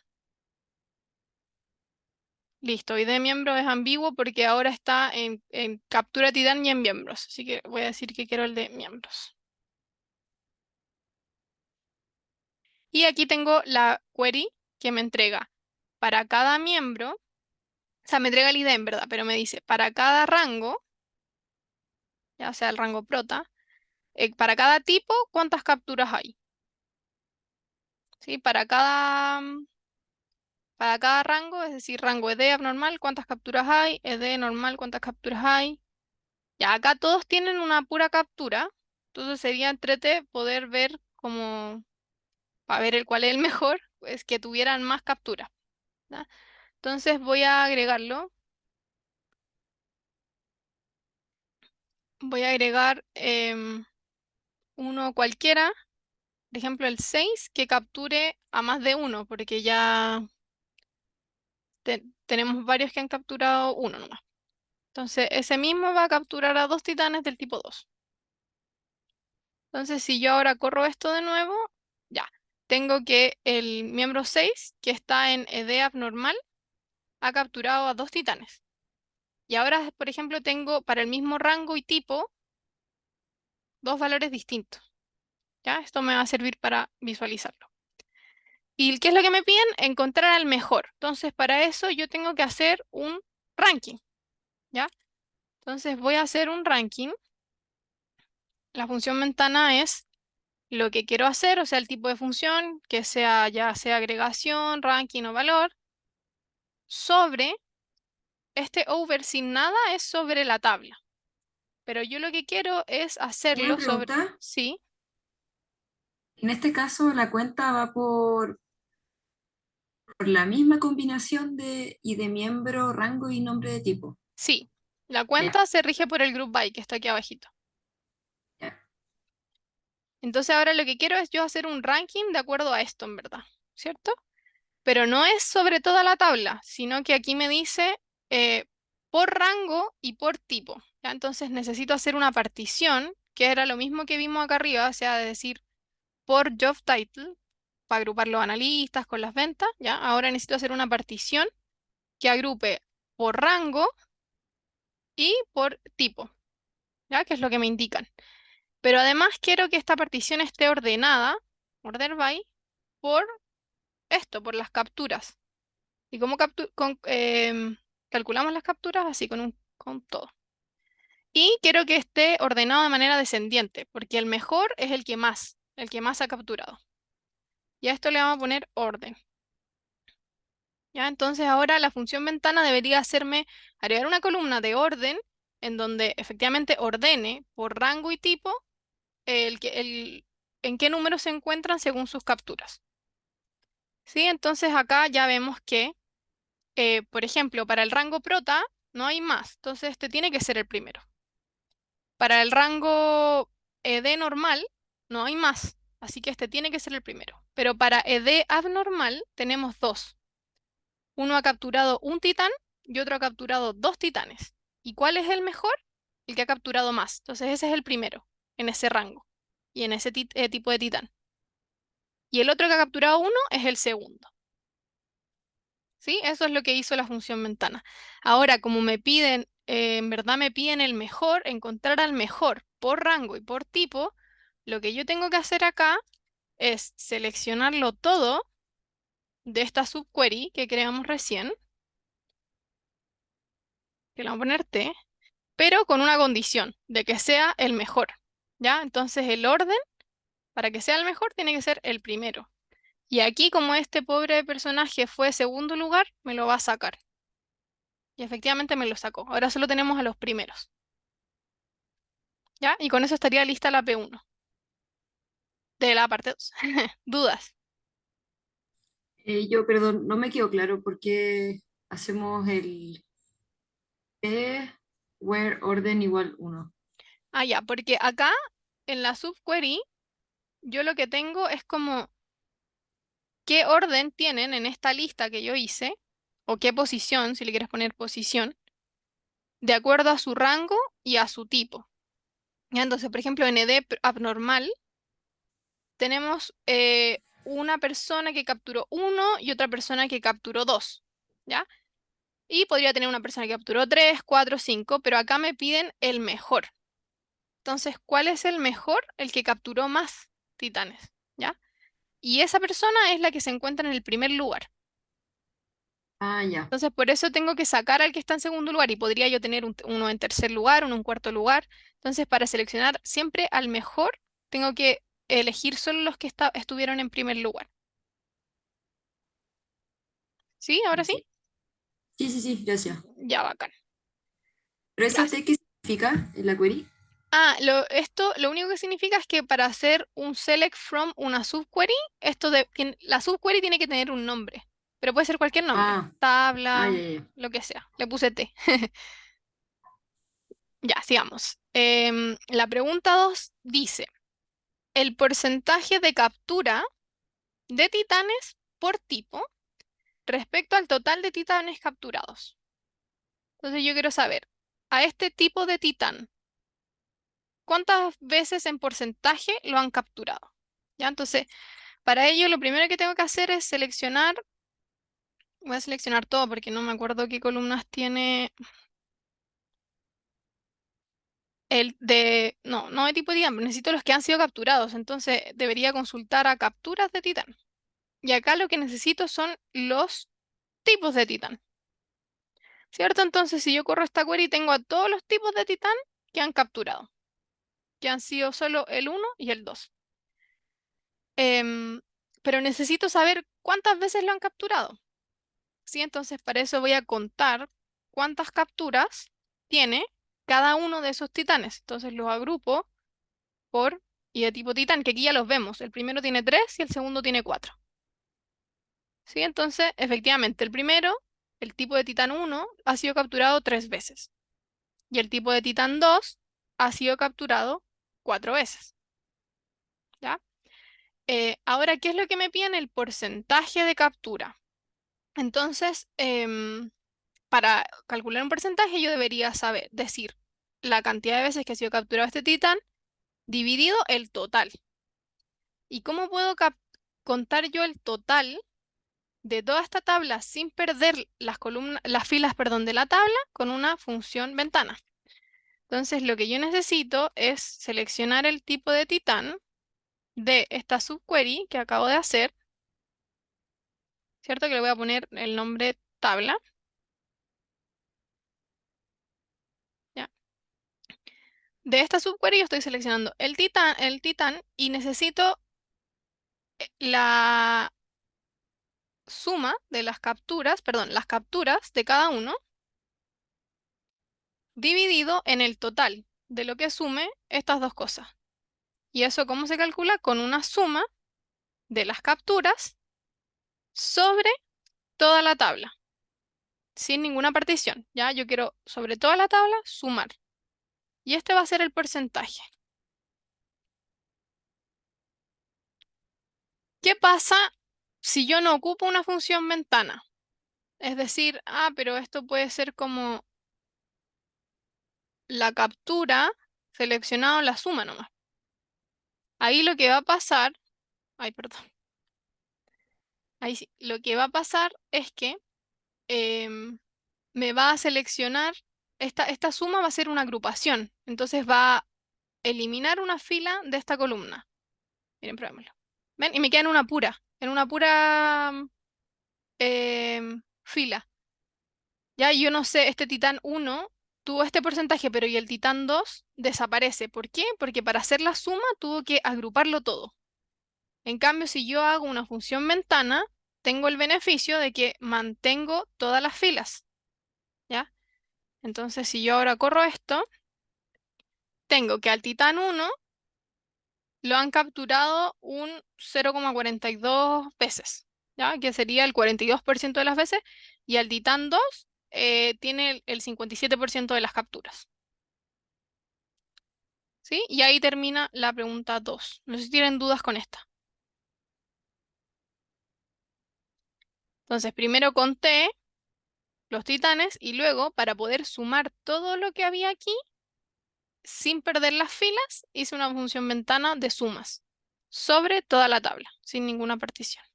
listo, ID miembro es ambiguo porque ahora está en captura titán y en miembros. Así que voy a decir que quiero el de miembros. Y aquí tengo la query que me entrega para cada miembro, o sea, me entrega el ID en verdad, pero me dice para cada rango, ya sea el rango prota, para cada tipo, ¿cuántas capturas hay? ¿Sí? Para cada rango, es decir, rango ED abnormal, ¿cuántas capturas hay? ED normal, ¿cuántas capturas hay? Ya, acá todos tienen una pura captura, entonces sería entrete poder ver como, para ver el cuál es el mejor, pues que tuvieran más capturas. ¿Ya? Entonces voy a agregarlo. Voy a agregar uno cualquiera, por ejemplo el 6 que capture a más de uno, porque ya tenemos varios que han capturado uno nomás. Entonces ese mismo va a capturar a dos titanes del tipo 2. Entonces si yo ahora corro esto de nuevo, ya, tengo que el miembro 6, que está en ED abnormal, ha capturado a dos titanes. Y ahora, por ejemplo, tengo para el mismo rango y tipo dos valores distintos. ¿Ya? Esto me va a servir para visualizarlo. ¿Y qué es lo que me piden? Encontrar al mejor. Entonces, para eso yo tengo que hacer un ranking, ¿ya? Entonces, voy a hacer un ranking. La función ventana es lo que quiero hacer, o sea, el tipo de función, que sea ya sea agregación, ranking o valor, sobre este over sin nada es sobre la tabla. Pero yo lo que quiero es Una hacerlo sobre... pregunta, Sí, en este caso la cuenta va por la misma combinación y de miembro, rango y nombre de tipo. sí. La Ya, cuenta se rige por el group by, que está aquí abajito. ya. Entonces ahora lo que quiero es yo hacer un ranking de acuerdo a esto, en verdad, ¿cierto? Pero no es sobre toda la tabla, sino que aquí me dice eh, por rango y por tipo, ¿ya? Entonces necesito hacer una partición, que era lo mismo que vimos acá arriba, o sea, de decir por job title, para agrupar los analistas con las ventas, ¿ya? Ahora necesito hacer una partición que agrupe por rango y por tipo, ¿ya? Que es lo que me indican. Pero además quiero que esta partición esté ordenada, order by, por esto, por las capturas. ¿Y cómo calculamos las capturas? Así, con todo. Y quiero que esté ordenado de manera descendiente, porque el mejor es el que más ha capturado. Y a esto le vamos a poner orden. ¿Ya? Entonces ahora la función ventana debería hacerme agregar una columna de orden en donde efectivamente ordene por rango y tipo en qué número se encuentran según sus capturas. ¿Sí? Entonces acá ya vemos que, por ejemplo, para el rango prota no hay más, entonces este tiene que ser el primero. Para el rango ED normal no hay más, así que este tiene que ser el primero. Pero para ED abnormal tenemos dos. Uno ha capturado un titán y otro ha capturado dos titanes. ¿Y cuál es el mejor? El que ha capturado más. Entonces ese es el primero en ese rango y en ese tipo de titán. Y el otro que ha capturado uno es el segundo. ¿Sí? Eso es lo que hizo la función ventana. Ahora, como me piden, en verdad me piden el mejor, encontrar al mejor por rango y por tipo, lo que yo tengo que hacer acá es seleccionarlo todo de esta subquery que creamos recién, que le vamos a poner T, pero con una condición de que sea el mejor. ¿Ya? Entonces el orden Para que sea el mejor, tiene que ser el primero. Y aquí, como este pobre personaje fue segundo lugar, me lo va a sacar. Y efectivamente me lo sacó. Ahora solo tenemos a los primeros. ¿Ya? Y con eso estaría lista la P1 de la parte 2. ¿Dudas? Yo, perdón, no me quedó claro por qué hacemos el P where orden igual 1. Ah, ya, porque acá en la subquery yo lo que tengo es como qué orden tienen en esta lista que yo hice, o qué posición, si le quieres poner posición, de acuerdo a su rango y a su tipo. Ya, entonces, por ejemplo, en abnormal tenemos una persona que capturó 1 y otra persona que capturó 2, ¿ya? Y podría tener una persona que capturó 3, 4, 5, pero acá me piden el mejor. Entonces, ¿cuál es el mejor? El que capturó más titanes, ¿ya? Y esa persona es la que se encuentra en el primer lugar. Ah, ya. Entonces, por eso tengo que sacar al que está en segundo lugar y podría yo tener uno en tercer lugar, uno en cuarto lugar. Entonces, para seleccionar siempre al mejor, tengo que elegir solo los que estuvieron en primer lugar. ¿Sí? ¿Ahora sí? Sí, sí, sí, sí, gracias. Ya, bacán. ¿Pero Ya. esa T qué significa en la query? Ah, esto lo único que significa es que para hacer un select from una subquery, la subquery tiene que tener un nombre, pero puede ser cualquier nombre, Ah, ya, tabla, ya. lo que sea. Le puse T. Ya, sigamos. La pregunta 2 dice, el porcentaje de captura de titanes por tipo respecto al total de titanes capturados. Entonces yo quiero saber, a este tipo de titán, ¿cuántas veces en porcentaje lo han capturado? ¿Ya? Entonces, para ello lo primero que tengo que hacer es seleccionar, voy a seleccionar todo porque no me acuerdo qué columnas tiene no de tipo de titán, pero necesito los que han sido capturados, entonces debería consultar a capturas de titán. Y acá lo que necesito son los tipos de titán, ¿cierto? Entonces si yo corro esta query tengo a todos los tipos de titán que han capturado, que han sido solo el 1 y el 2. Em, pero necesito saber cuántas veces lo han capturado. ¿Sí? Entonces para eso voy a contar cuántas capturas tiene cada uno de esos titanes. Entonces los agrupo por y de tipo titán, que aquí ya los vemos. El primero tiene 3 y el segundo tiene 4. ¿Sí? Entonces, efectivamente, el primero, el tipo de titán 1, ha sido capturado 3 veces. Y el tipo de titán 2 ha sido capturado 4 veces. ¿Ya? Ahora, ¿qué es lo que me piden? El porcentaje de captura. Entonces, para calcular un porcentaje, yo debería decir la cantidad de veces que ha sido capturado este titán dividido el total. ¿Y cómo puedo contar yo el total de toda esta tabla sin perder las filas, perdón, de la tabla con una función ventana? Entonces, lo que yo necesito es seleccionar el tipo de titán de esta subquery que acabo de hacer, ¿cierto? Que le voy a poner el nombre tabla. ¿Ya? De esta subquery yo estoy seleccionando el titán y necesito la suma de las capturas, perdón, las capturas de cada uno dividido en el total de lo que sume estas dos cosas. ¿Y eso cómo se calcula? Con una suma de las capturas sobre toda la tabla, sin ninguna partición. ¿Ya? Yo quiero sobre toda la tabla sumar. Y este va a ser el porcentaje. ¿Qué pasa si yo no ocupo una función ventana? Es decir, pero esto puede ser como la captura seleccionado la suma nomás. Ahí lo que va a pasar, perdón. Ahí sí, lo que va a pasar es que em, me va a seleccionar, esta suma va a ser una agrupación, entonces va a eliminar una fila de esta columna. Miren, probémoslo. ¿Ven? Y me queda en una pura fila. Ya, yo no sé, este titán 1 tuvo este porcentaje, pero y el titán 2 desaparece. ¿Por qué? Porque para hacer la suma tuvo que agruparlo todo. En cambio, si yo hago una función ventana, tengo el beneficio de que mantengo todas las filas, ¿ya? Entonces, si yo ahora corro esto, tengo que al titán 1 lo han capturado un 0,42 veces, ¿ya? Que sería el 42% de las veces, y al titán 2 tiene el 57% de las capturas, ¿sí? Y ahí termina la pregunta 2. No sé si tienen dudas con esta. Entonces, primero conté los titanes y luego, para poder sumar todo lo que había aquí, sin perder las filas, hice una función ventana de sumas sobre toda la tabla, sin ninguna partición.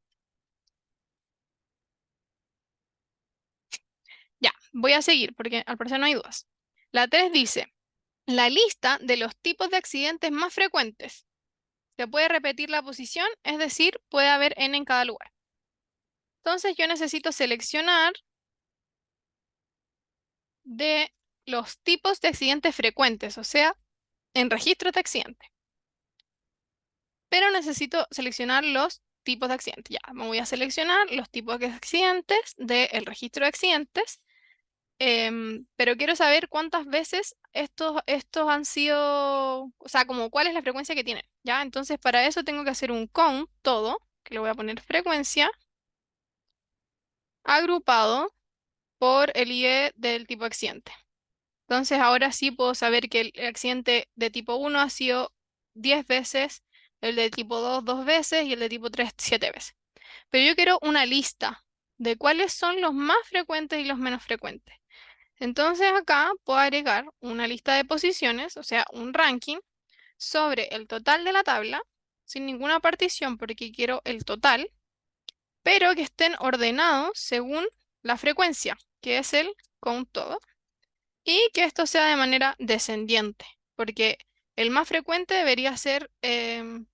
Ya, voy a seguir porque al parecer no hay dudas. La 3 dice, la lista de los tipos de accidentes más frecuentes. Se puede repetir la posición, es decir, puede haber n en cada lugar. Entonces yo necesito seleccionar de los tipos de accidentes frecuentes, o sea, en registros de accidente. Pero necesito seleccionar los tipos de accidentes. Ya, me voy a seleccionar los tipos de accidentes del registro de accidentes. Pero quiero saber cuántas veces estos han sido, o sea, como cuál es la frecuencia que tienen, ¿ya? Entonces para eso tengo que hacer un count todo, que le voy a poner frecuencia, agrupado por el IE del tipo accidente. Entonces ahora sí puedo saber que el accidente de tipo 1 ha sido 10 veces, el de tipo 2 2 veces y el de tipo 3 7 veces. Pero yo quiero una lista de cuáles son los más frecuentes y los menos frecuentes. Entonces acá puedo agregar una lista de posiciones, o sea, un ranking sobre el total de la tabla, sin ninguna partición porque quiero el total, pero que estén ordenados según la frecuencia, que es el count todo, y que esto sea de manera descendiente, porque el más frecuente debería ser el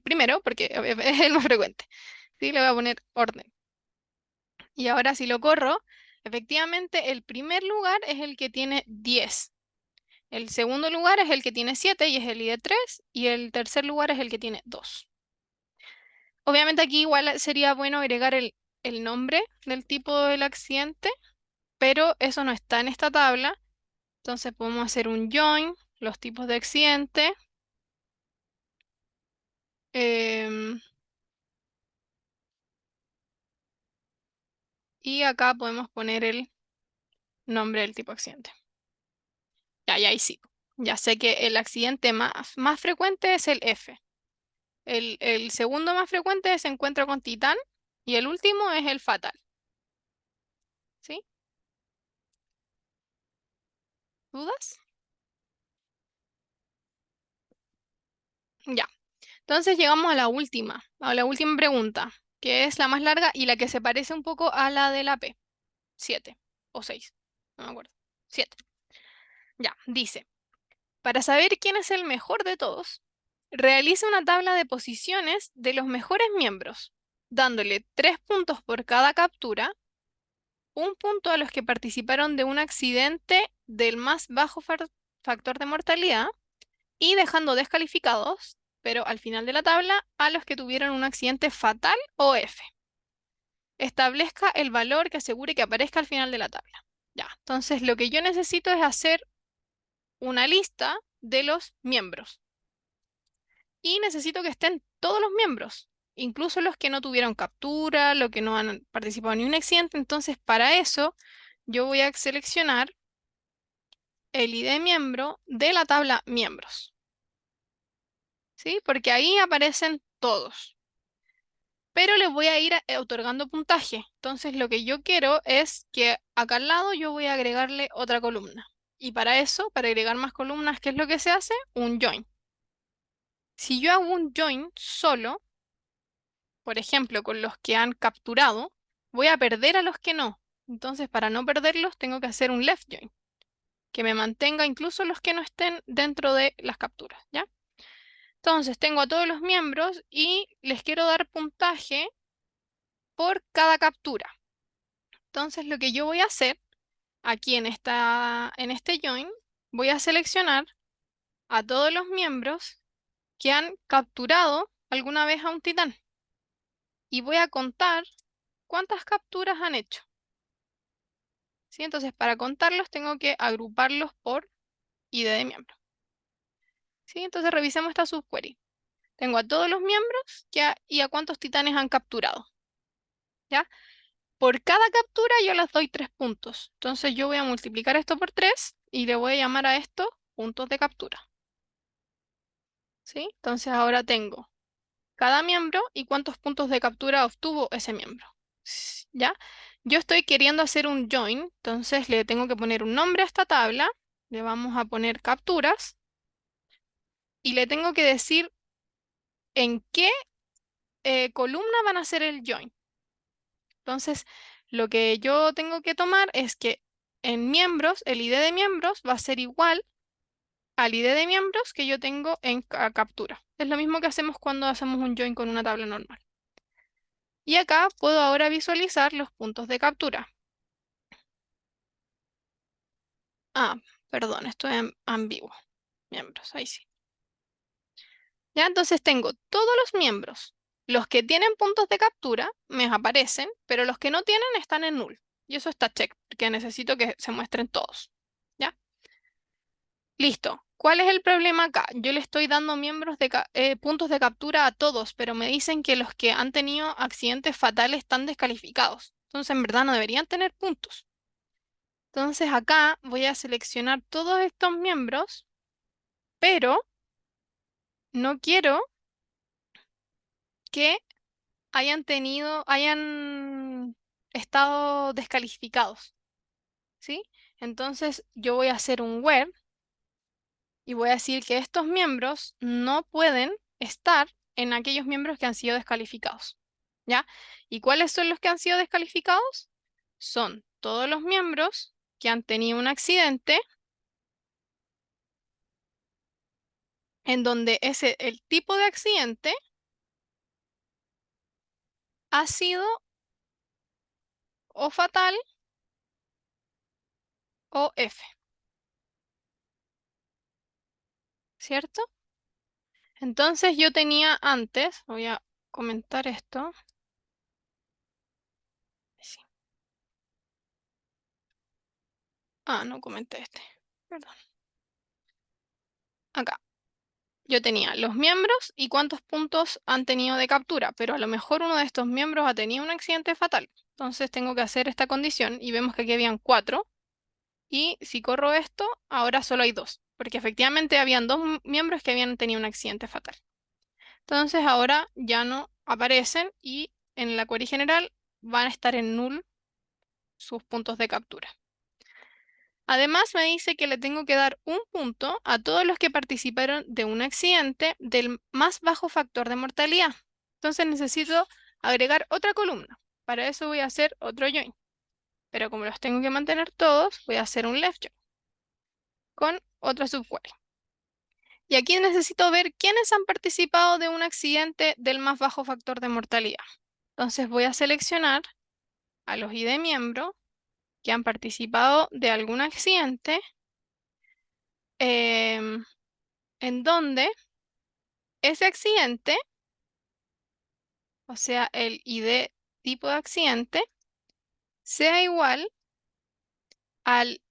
primero, porque es el más frecuente. ¿Sí? Le voy a poner orden. Y ahora si lo corro, efectivamente el primer lugar es el que tiene 10. El segundo lugar es el que tiene 7 y es el ID 3. Y el tercer lugar es el que tiene 2. Obviamente aquí igual sería bueno agregar el nombre del tipo del accidente, pero eso no está en esta tabla. Entonces podemos hacer un join, los tipos de accidente. em, y acá podemos poner el nombre del tipo de accidente. Ya, ya ahí sí. Ya sé que el accidente más frecuente es el F. El segundo más frecuente se encuentra con titán y el último es el fatal. ¿Sí? ¿Dudas? Ya. Entonces llegamos a la última pregunta, que es la más larga y la que se parece un poco a la de la P. 7 o 6, no me acuerdo. 7. Ya, dice, para saber quién es el mejor de todos, realiza una tabla de posiciones de los mejores miembros, dándole 3 puntos por cada captura, un punto a los que participaron de un accidente del más bajo factor de mortalidad y dejando descalificados, pero al final de la tabla, a los que tuvieron un accidente fatal o F. Establezca el valor que asegure que aparezca al final de la tabla. Ya, entonces lo que yo necesito es hacer una lista de los miembros. Y necesito que estén todos los miembros, incluso los que no tuvieron captura, los que no han participado en ningún accidente. Entonces, para eso, yo voy a seleccionar el ID miembro de la tabla miembros. ¿Sí? Porque ahí aparecen todos. Pero les voy a ir otorgando puntaje. Entonces, lo que yo quiero es que acá al lado yo voy a agregarle otra columna. Y para eso, para agregar más columnas, ¿qué es lo que se hace? Un join. Si yo hago un join solo, por ejemplo, con los que han capturado, voy a perder a los que no. Entonces, para no perderlos, tengo que hacer un left join, que me mantenga incluso los que no estén dentro de las capturas, ¿ya? Entonces, tengo a todos los miembros y les quiero dar puntaje por cada captura. Entonces, lo que yo voy a hacer aquí en este join, voy a seleccionar a todos los miembros que han capturado alguna vez a un titán. Y voy a contar cuántas capturas han hecho. ¿Sí? Entonces, para contarlos tengo que agruparlos por ID de miembro. ¿Sí? Entonces, revisemos esta subquery. Tengo a todos los miembros y a cuántos titanes han capturado. ¿Ya? Por cada captura yo les doy 3 puntos. Entonces, yo voy a multiplicar esto por 3 y le voy a llamar a esto puntos de captura. ¿Sí? Entonces, ahora tengo cada miembro y cuántos puntos de captura obtuvo ese miembro. ¿Ya? Yo estoy queriendo hacer un join, entonces le tengo que poner un nombre a esta tabla, le vamos a poner capturas y le tengo que decir en qué columna van a hacer el join. Entonces, lo que yo tengo que tomar es que en miembros, el ID de miembros va a ser igual al ID de miembros que yo tengo en captura. Es lo mismo que hacemos cuando hacemos un join con una tabla normal. Y acá puedo ahora visualizar los puntos de captura. Ah, perdón, esto es ambiguo. Miembros, ahí sí. Ya, entonces tengo todos los miembros. Los que tienen puntos de captura me aparecen, pero los que no tienen están en null. Y eso está check, porque necesito que se muestren todos. ¿Ya? Listo. ¿Cuál es el problema acá? Yo le estoy dando puntos de captura a todos, pero me dicen que los que han tenido accidentes fatales están descalificados. Entonces, en verdad no deberían tener puntos. Entonces, acá voy a seleccionar todos estos miembros, pero no quiero que hayan estado descalificados, ¿sí? Entonces yo voy a hacer un where y voy a decir que estos miembros no pueden estar en aquellos miembros que han sido descalificados, ¿ya? ¿Y cuáles son los que han sido descalificados? Son todos los miembros que han tenido un accidente en donde el tipo de accidente ha sido o fatal o F, ¿cierto? Entonces yo tenía antes, voy a comentar esto. Sí. Ah, no comenté este. Perdón. Acá. Yo tenía los miembros y cuántos puntos han tenido de captura, pero a lo mejor uno de estos miembros ha tenido un accidente fatal. Entonces tengo que hacer esta condición y vemos que aquí habían 4. Y si corro esto, ahora solo hay 2, porque efectivamente habían 2 miembros que habían tenido un accidente fatal. Entonces ahora ya no aparecen y en la query general van a estar en null sus puntos de captura. Además me dice que le tengo que dar un punto a todos los que participaron de un accidente del más bajo factor de mortalidad. Entonces necesito agregar otra columna. Para eso voy a hacer otro join. Pero como los tengo que mantener todos, voy a hacer un left join con otra subquery. Y aquí necesito ver quiénes han participado de un accidente del más bajo factor de mortalidad. Entonces voy a seleccionar a los ID miembro que han participado de algún accidente en donde ese accidente, o sea, el ID tipo de accidente, sea igual al,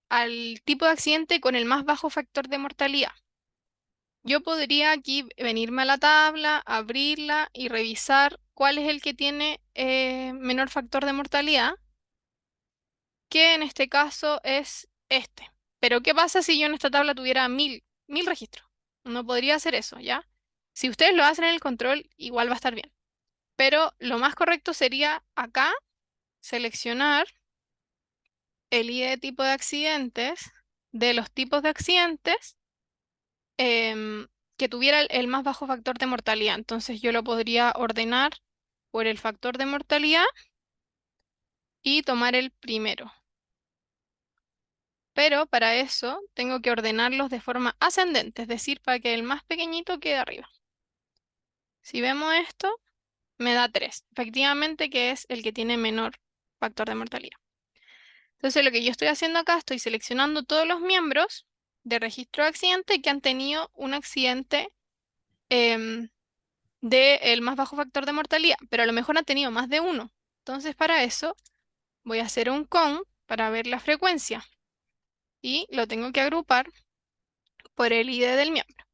al tipo de accidente con el más bajo factor de mortalidad. Yo podría aquí venirme a la tabla, abrirla y revisar cuál es el que tiene menor factor de mortalidad, que en este caso es este. Pero ¿qué pasa si yo en esta tabla tuviera 1000 registros? No podría hacer eso, ¿ya? Si ustedes lo hacen en el control, igual va a estar bien. Pero lo más correcto sería acá seleccionar el ID de tipo de accidentes de los tipos de accidentes que tuviera el más bajo factor de mortalidad. Entonces yo lo podría ordenar por el factor de mortalidad y tomar el primero. Pero para eso tengo que ordenarlos de forma ascendente, es decir, para que el más pequeñito quede arriba. Si vemos esto, me da 3, efectivamente que es el que tiene menor factor de mortalidad. Entonces lo que yo estoy haciendo acá, estoy seleccionando todos los miembros de registro de accidente que han tenido un accidente del más bajo factor de mortalidad, pero a lo mejor han tenido más de uno. Entonces, para eso voy a hacer un count para ver la frecuencia y lo tengo que agrupar por el ID del miembro.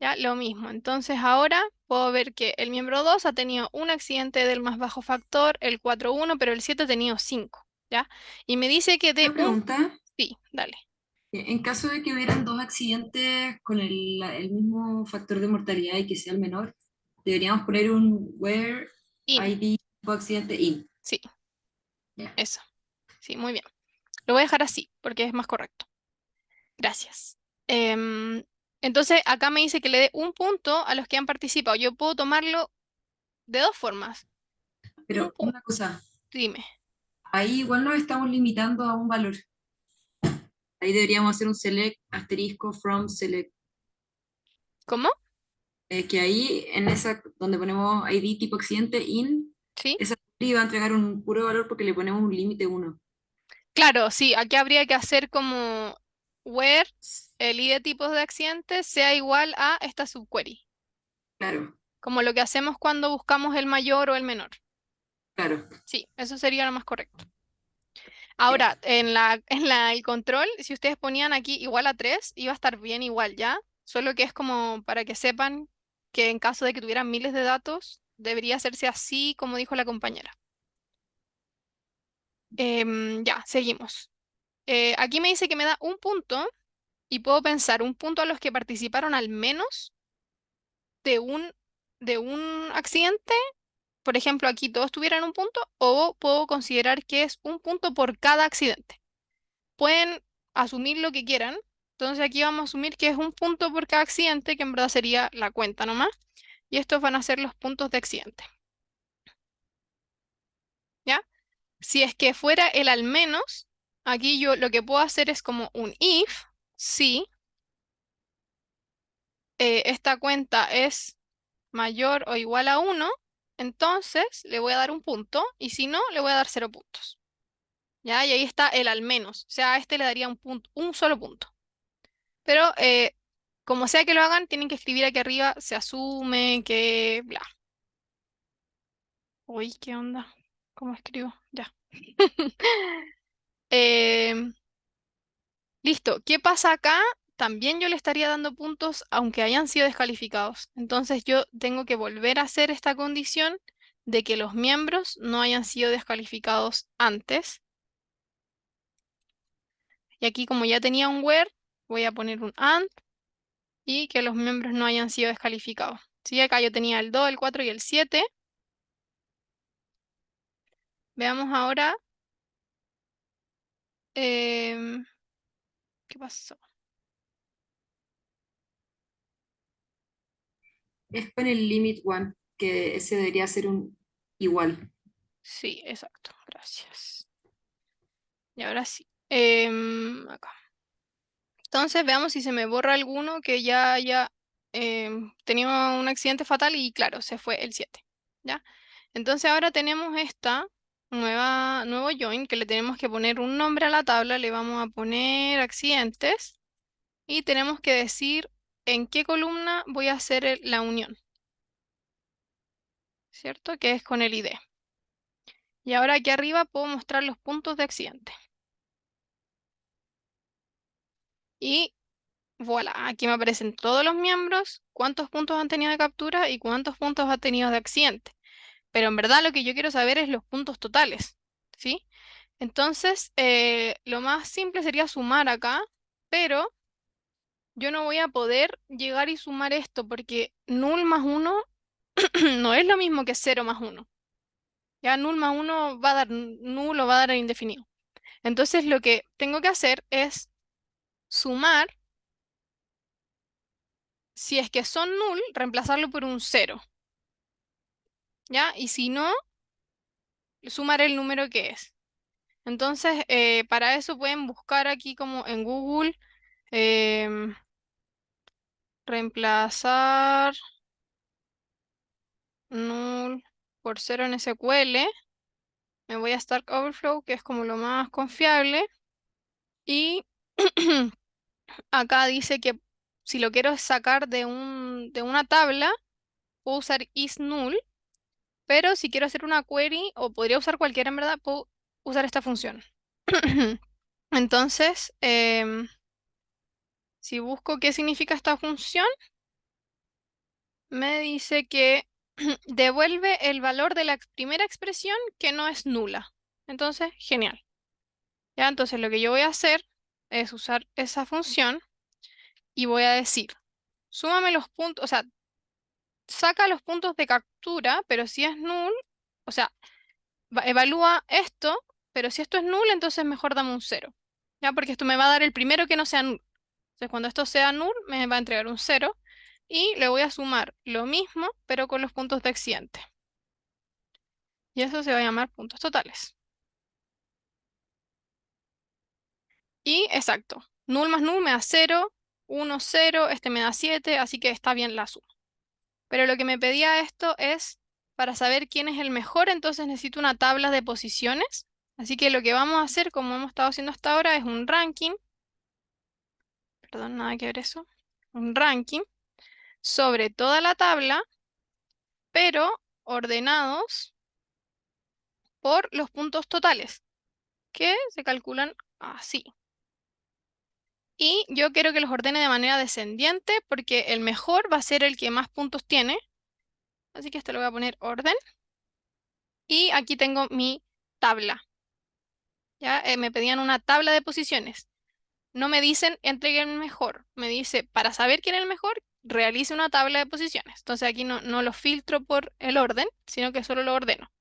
Ya, lo mismo. Entonces, ahora puedo ver que el miembro 2 ha tenido un accidente del más bajo factor, el 4,1, pero el 7 ha tenido 5. ¿Ya? Y me dice que de Una un... pregunta, Sí, dale. en caso de que hubieran dos accidentes con el mismo factor de mortalidad y que sea el menor, deberíamos poner un where In. ID tipo accidente in. Sí, Ya. eso. Sí, muy bien. Lo voy a dejar así porque es más correcto. Gracias. Entonces, acá me dice que le dé un punto a los que han participado. Yo puedo tomarlo de dos formas. Un Pero punto, una cosa, dime. ahí igual nos estamos limitando a un valor. Ahí deberíamos hacer un select asterisco from select. ¿Cómo? Que ahí en esa donde ponemos ID tipo accidente in, ¿Sí? esa query va a entregar un puro valor porque le ponemos un límite 1. Claro, sí, aquí habría que hacer como where el ID de tipos de accidentes sea igual a esta subquery, Claro, como lo que hacemos cuando buscamos el mayor o el menor. claro. Sí, eso sería lo más correcto. Ya. Ahora, el control, si ustedes ponían aquí igual a 3, iba a estar bien igual ya, solo que es como para que sepan que en caso de que tuvieran miles de datos, debería hacerse así como dijo la compañera. Ya, seguimos. Aquí me dice que me da un punto y puedo pensar un punto a los que participaron al menos de un accidente. Por ejemplo, aquí todos tuvieran un punto, o puedo considerar que es un punto por cada accidente. Pueden asumir lo que quieran. Entonces aquí vamos a asumir que es un punto por cada accidente, que en verdad sería la cuenta nomás. Y estos van a ser los puntos de accidente. ¿Ya? Si es que fuera el al menos, aquí yo lo que puedo hacer es como un if, si esta cuenta es mayor o igual a 1, entonces le voy a dar un punto, y si no, le voy a dar 0 puntos. ¿Ya? Y ahí está el al menos. O sea, a este le daría un punto, un solo punto. Pero como sea que lo hagan, tienen que escribir aquí arriba, se asume que bla. Uy, ¿qué onda? ¿Cómo escribo? Ya. Em, Listo. ¿Qué pasa acá? También yo le estaría dando puntos aunque hayan sido descalificados. Entonces yo tengo que volver a hacer esta condición de que los miembros no hayan sido descalificados antes. Y aquí como ya tenía un where, voy a poner un and y que los miembros no hayan sido descalificados. Sí, acá yo tenía el 2, el 4 y el 7. Veamos ahora em, qué pasó. Es con el limit 1, que ese debería ser un igual. Sí, exacto. Gracias. Y ahora sí. Acá. Entonces veamos si se me borra alguno que ya haya tenido un accidente fatal y claro, se fue el 7. ¿Ya? Entonces ahora tenemos esta nuevo join que le tenemos que poner un nombre a la tabla, le vamos a poner accidentes y tenemos que decir en qué columna voy a hacer la unión, ¿cierto? Que es con el ID. Y ahora aquí arriba puedo mostrar los puntos de accidente. Y voilà, aquí me aparecen todos los miembros, cuántos puntos han tenido de captura y cuántos puntos ha tenido de accidente. Pero en verdad lo que yo quiero saber es los puntos totales, ¿sí? Entonces, lo más simple sería sumar acá, pero yo no voy a poder llegar y sumar esto porque null más 1 no es lo mismo que 0 más 1. Ya null más 1 va a dar null o va a dar indefinido. Entonces, lo que tengo que hacer es sumar. Si es que son null, reemplazarlo por un 0, ¿ya? Y si no, sumar el número que es. Entonces, para eso pueden buscar aquí como en Google, em, reemplazar null por 0 en SQL. Me voy a Stack Overflow, que es como lo más confiable. Y acá dice que si lo quiero sacar de una tabla, puedo usar isNull, pero si quiero hacer una query, o podría usar cualquiera en verdad, puedo usar esta función. Entonces, si busco qué significa esta función, me dice que devuelve el valor de la primera expresión que no es nula. Entonces, genial. Ya, entonces lo que yo voy a hacer es usar esa función y voy a decir, súmame los puntos, o sea, saca los puntos de captura, pero si es null, o sea, evalúa esto, pero si esto es null, entonces mejor dame un 0. Ya, porque esto me va a dar el primero que no sea null. Entonces, cuando esto sea null, me va a entregar un 0 y le voy a sumar lo mismo, pero con los puntos de accidente. Y eso se va a llamar puntos totales. Y exacto, null más null me da 0, 1, 0, este me da 7, así que está bien la suma. Pero lo que me pedía esto es, para saber quién es el mejor, entonces necesito una tabla de posiciones. Así que lo que vamos a hacer, como hemos estado haciendo hasta ahora, es un ranking. Perdón, nada que ver eso. Un ranking sobre toda la tabla, pero ordenados por los puntos totales, que se calculan así. Y yo quiero que los ordene de manera descendiente, porque el mejor va a ser el que más puntos tiene. Así que esto le voy a poner orden. Y aquí tengo mi tabla. ¿Ya? Me pedían una tabla de posiciones. No me dicen entreguen el mejor. Me dice, para saber quién es el mejor, realice una tabla de posiciones. Entonces aquí no lo filtro por el orden, sino que solo lo ordeno.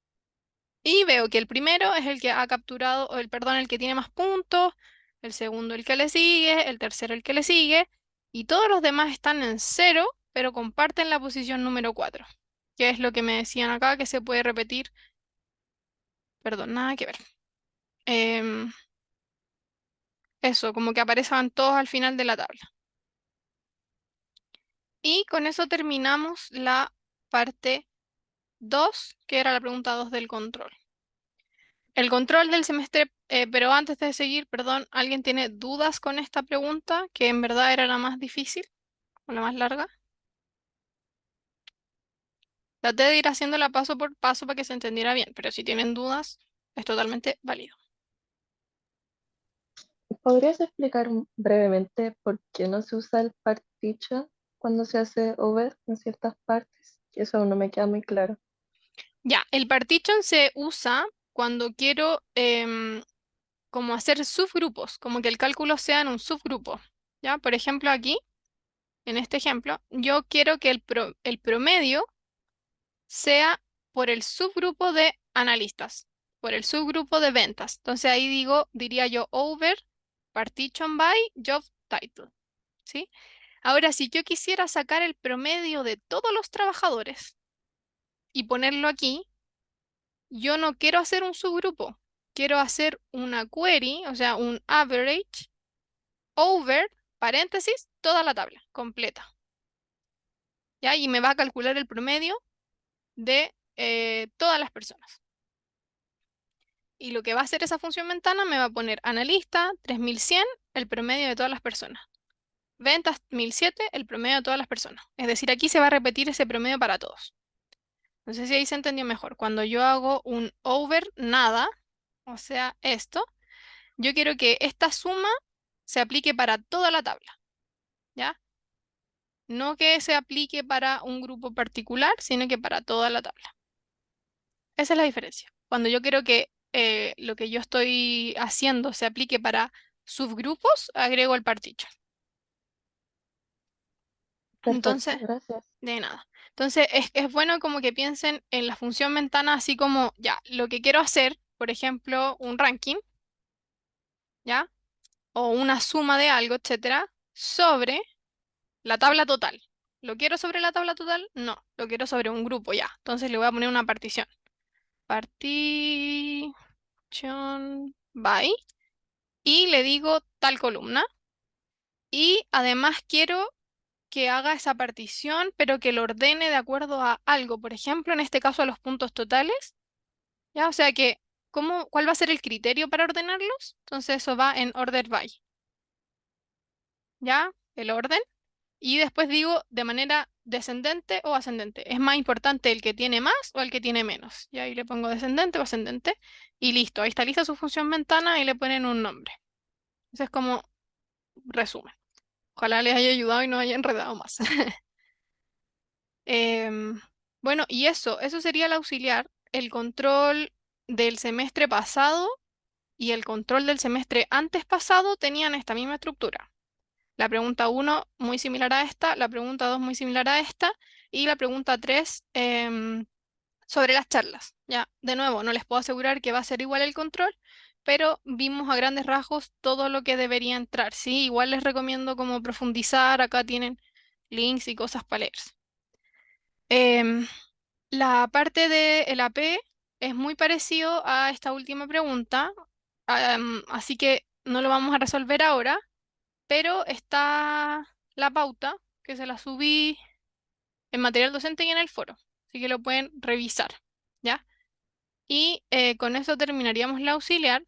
Y veo que el primero es el que ha capturado, o perdón, el que tiene más puntos, el segundo el que le sigue, el tercero el que le sigue, y todos los demás están en 0, pero comparten la posición número 4, que es lo que me decían acá, que se puede repetir. Perdón, nada que ver. Em, Eso, como que aparecen todos al final de la tabla. Y con eso terminamos la parte 2, que era la pregunta 2 del control. El control del semestre, pero antes de seguir, perdón, ¿alguien tiene dudas con esta pregunta? Que en verdad era la más difícil o la más larga. Traté de ir haciéndola paso por paso para que se entendiera bien, pero si tienen dudas, es totalmente válido. ¿Podrías explicar brevemente por qué no se usa el partition cuando se hace over en ciertas partes? Que eso aún no me queda muy claro. Ya, el partition se usa cuando quiero como hacer subgrupos, como que el cálculo sea en un subgrupo. ¿Ya? Por ejemplo, aquí, en este ejemplo, yo quiero que el promedio sea por el subgrupo de analistas, por el subgrupo de ventas. Entonces ahí diría yo over partition by job title. ¿Sí? Ahora, si yo quisiera sacar el promedio de todos los trabajadores y ponerlo aquí, yo no quiero hacer un subgrupo, quiero hacer una query, o sea, un average over, paréntesis, toda la tabla completa. ¿Ya? Y me va a calcular el promedio de todas las personas. Y lo que va a hacer esa función ventana me va a poner analista 3100, el promedio de todas las personas. Ventas 1007, el promedio de todas las personas. Es decir, aquí se va a repetir ese promedio para todos. No sé si ahí se entendió mejor. Cuando yo hago un over nada, o sea, esto, yo quiero que esta suma se aplique para toda la tabla. ¿Ya? No que se aplique para un grupo particular, sino que para toda la tabla. Esa es la diferencia. Cuando yo quiero que lo que yo estoy haciendo se aplique para subgrupos, agrego el partition. Perfecto, Entonces, gracias. de nada. Entonces, es bueno como que piensen en la función ventana así como, ya, lo que quiero hacer, por ejemplo, un ranking, ¿ya? O una suma de algo, etcétera, sobre la tabla total. ¿Lo quiero sobre la tabla total? No, lo quiero sobre un grupo, ya. Entonces le voy a poner una partición. Partition by. Y le digo tal columna. Y además quiero que haga esa partición, pero que lo ordene de acuerdo a algo. Por ejemplo, en este caso a los puntos totales. ¿Ya? O sea que, ¿cuál va a ser el criterio para ordenarlos? Entonces eso va en order by. ¿Ya? El orden. Y después digo de manera descendente o ascendente. ¿Es más importante el que tiene más o el que tiene menos? Y ahí le pongo descendente o ascendente y listo. Ahí está lista su función ventana y le ponen un nombre. Ese es como resumen. Ojalá les haya ayudado y no haya enredado más. Em, bueno, y eso sería el auxiliar. El control del semestre pasado y el control del semestre antes pasado tenían esta misma estructura. La pregunta uno muy similar a esta, la pregunta 2 muy similar a esta y la pregunta 3 sobre las charlas. Ya, de nuevo, no les puedo asegurar que va a ser igual el control, pero vimos a grandes rasgos todo lo que debería entrar. Sí, igual les recomiendo como profundizar, acá tienen links y cosas para leer. La parte de el AP es muy parecido a esta última pregunta, así que no lo vamos a resolver ahora, pero está la pauta que se la subí en material docente y en el foro, así que lo pueden revisar, ¿ya? Y con eso terminaríamos la auxiliar,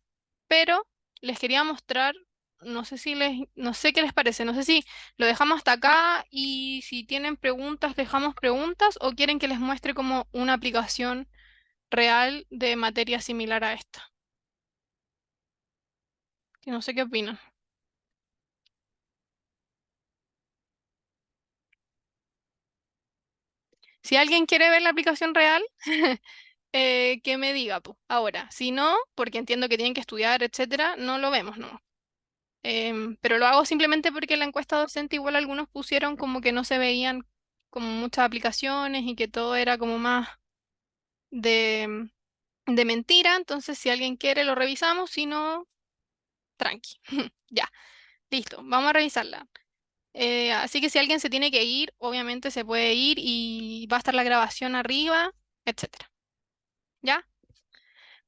pero les quería mostrar, no sé qué les parece, no sé si lo dejamos hasta acá y si tienen preguntas, dejamos preguntas o quieren que les muestre como una aplicación real de materia similar a esta. Que no sé qué opinan. Si alguien quiere ver la aplicación real, que me diga, po. Ahora, si no, porque entiendo que tienen que estudiar, etcétera, no lo vemos, ¿no? Pero lo hago simplemente porque en la encuesta docente igual algunos pusieron como que no se veían como muchas aplicaciones y que todo era como más de, de mentira. Entonces, si alguien quiere, lo revisamos, si no, tranqui. Ya, listo, vamos a revisarla. Así que si alguien se tiene que ir, obviamente se puede ir y va a estar la grabación arriba, etcétera. ¿Ya?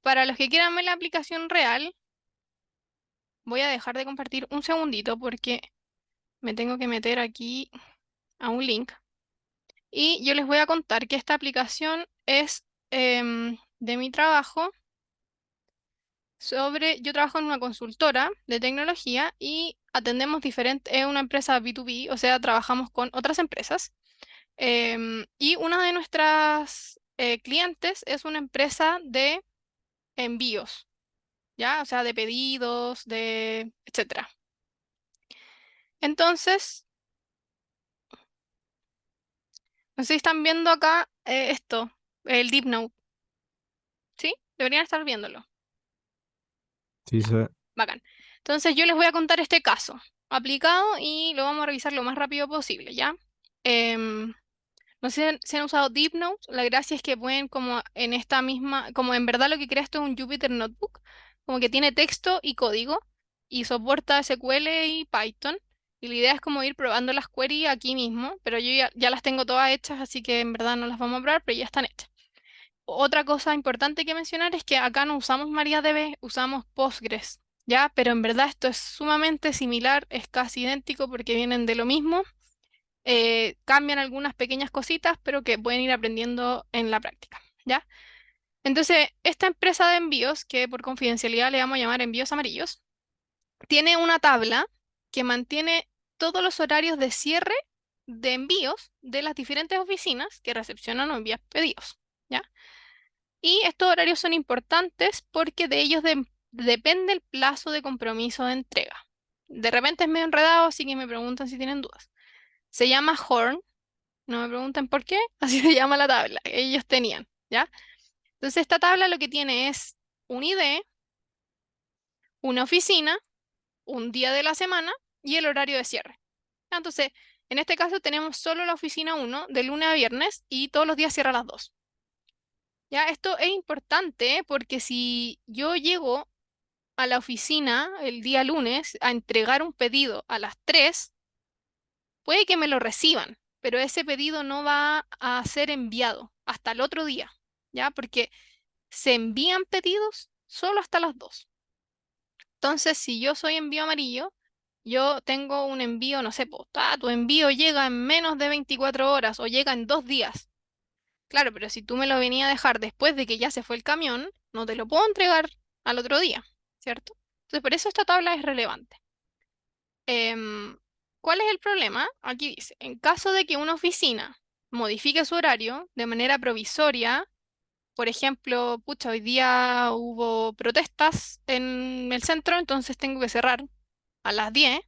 Para los que quieran ver la aplicación real, voy a dejar de compartir un segundito porque me tengo que meter aquí a un link. Y yo les voy a contar que esta aplicación es de mi trabajo yo trabajo en una consultora de tecnología y atendemos diferentes, es una empresa B2B, o sea, trabajamos con otras empresas. Y una de nuestras clientes es una empresa de envíos, ¿ya? O sea, de pedidos, de etcétera. Entonces, no sé si están viendo acá esto, el Deep Note, ¿sí? Deberían estar viéndolo. Sí, Bacán. Entonces yo les voy a contar este caso aplicado y lo vamos a revisar lo más rápido posible, ¿ya? Em, no sé si han usado DeepNote. La gracia es que pueden como en esta misma, como en verdad lo que crea esto es un Jupyter Notebook, como que tiene texto y código y soporta SQL y Python. Y la idea es como ir probando las queries aquí mismo, pero yo ya las tengo todas hechas, así que en verdad no las vamos a probar, pero ya están hechas. Otra cosa importante que mencionar es que acá no usamos MariaDB, usamos Postgres, ¿ya? Pero en verdad esto es sumamente similar, es casi idéntico porque vienen de lo mismo. Cambian algunas pequeñas cositas, pero que pueden ir aprendiendo en la práctica, ¿ya? Entonces, esta empresa de envíos, que por confidencialidad le vamos a llamar envíos amarillos, tiene una tabla que mantiene todos los horarios de cierre de envíos de las diferentes oficinas que recepcionan o envían pedidos, ¿ya? Y estos horarios son importantes porque de ellos depende el plazo de compromiso de entrega. De repente es medio enredado, así que me preguntan si tienen dudas. Se llama Horn, no me pregunten por qué, así se llama la tabla, que ellos tenían, ¿ya? Entonces esta tabla lo que tiene es un ID, una oficina, un día de la semana y el horario de cierre. Entonces, en este caso tenemos solo la oficina 1 de lunes a viernes y todos los días cierra a las 2. Ya, esto es importante porque si yo llego a la oficina el día lunes a entregar un pedido a las 3, puede que me lo reciban, pero ese pedido no va a ser enviado hasta el otro día, ¿ya? Porque se envían pedidos solo hasta las 2. Entonces, si yo soy envío amarillo, yo tengo un envío, no sé, tu envío llega en menos de 24 horas o llega en 2 días. Claro, pero si tú me lo venías a dejar después de que ya se fue el camión, no te lo puedo entregar al otro día, ¿cierto? Entonces, por eso esta tabla es relevante. Em, ¿Cuál es el problema? Aquí dice, en caso de que una oficina modifique su horario de manera provisoria, por ejemplo, pucha, hoy día hubo protestas en el centro, entonces tengo que cerrar a las 10,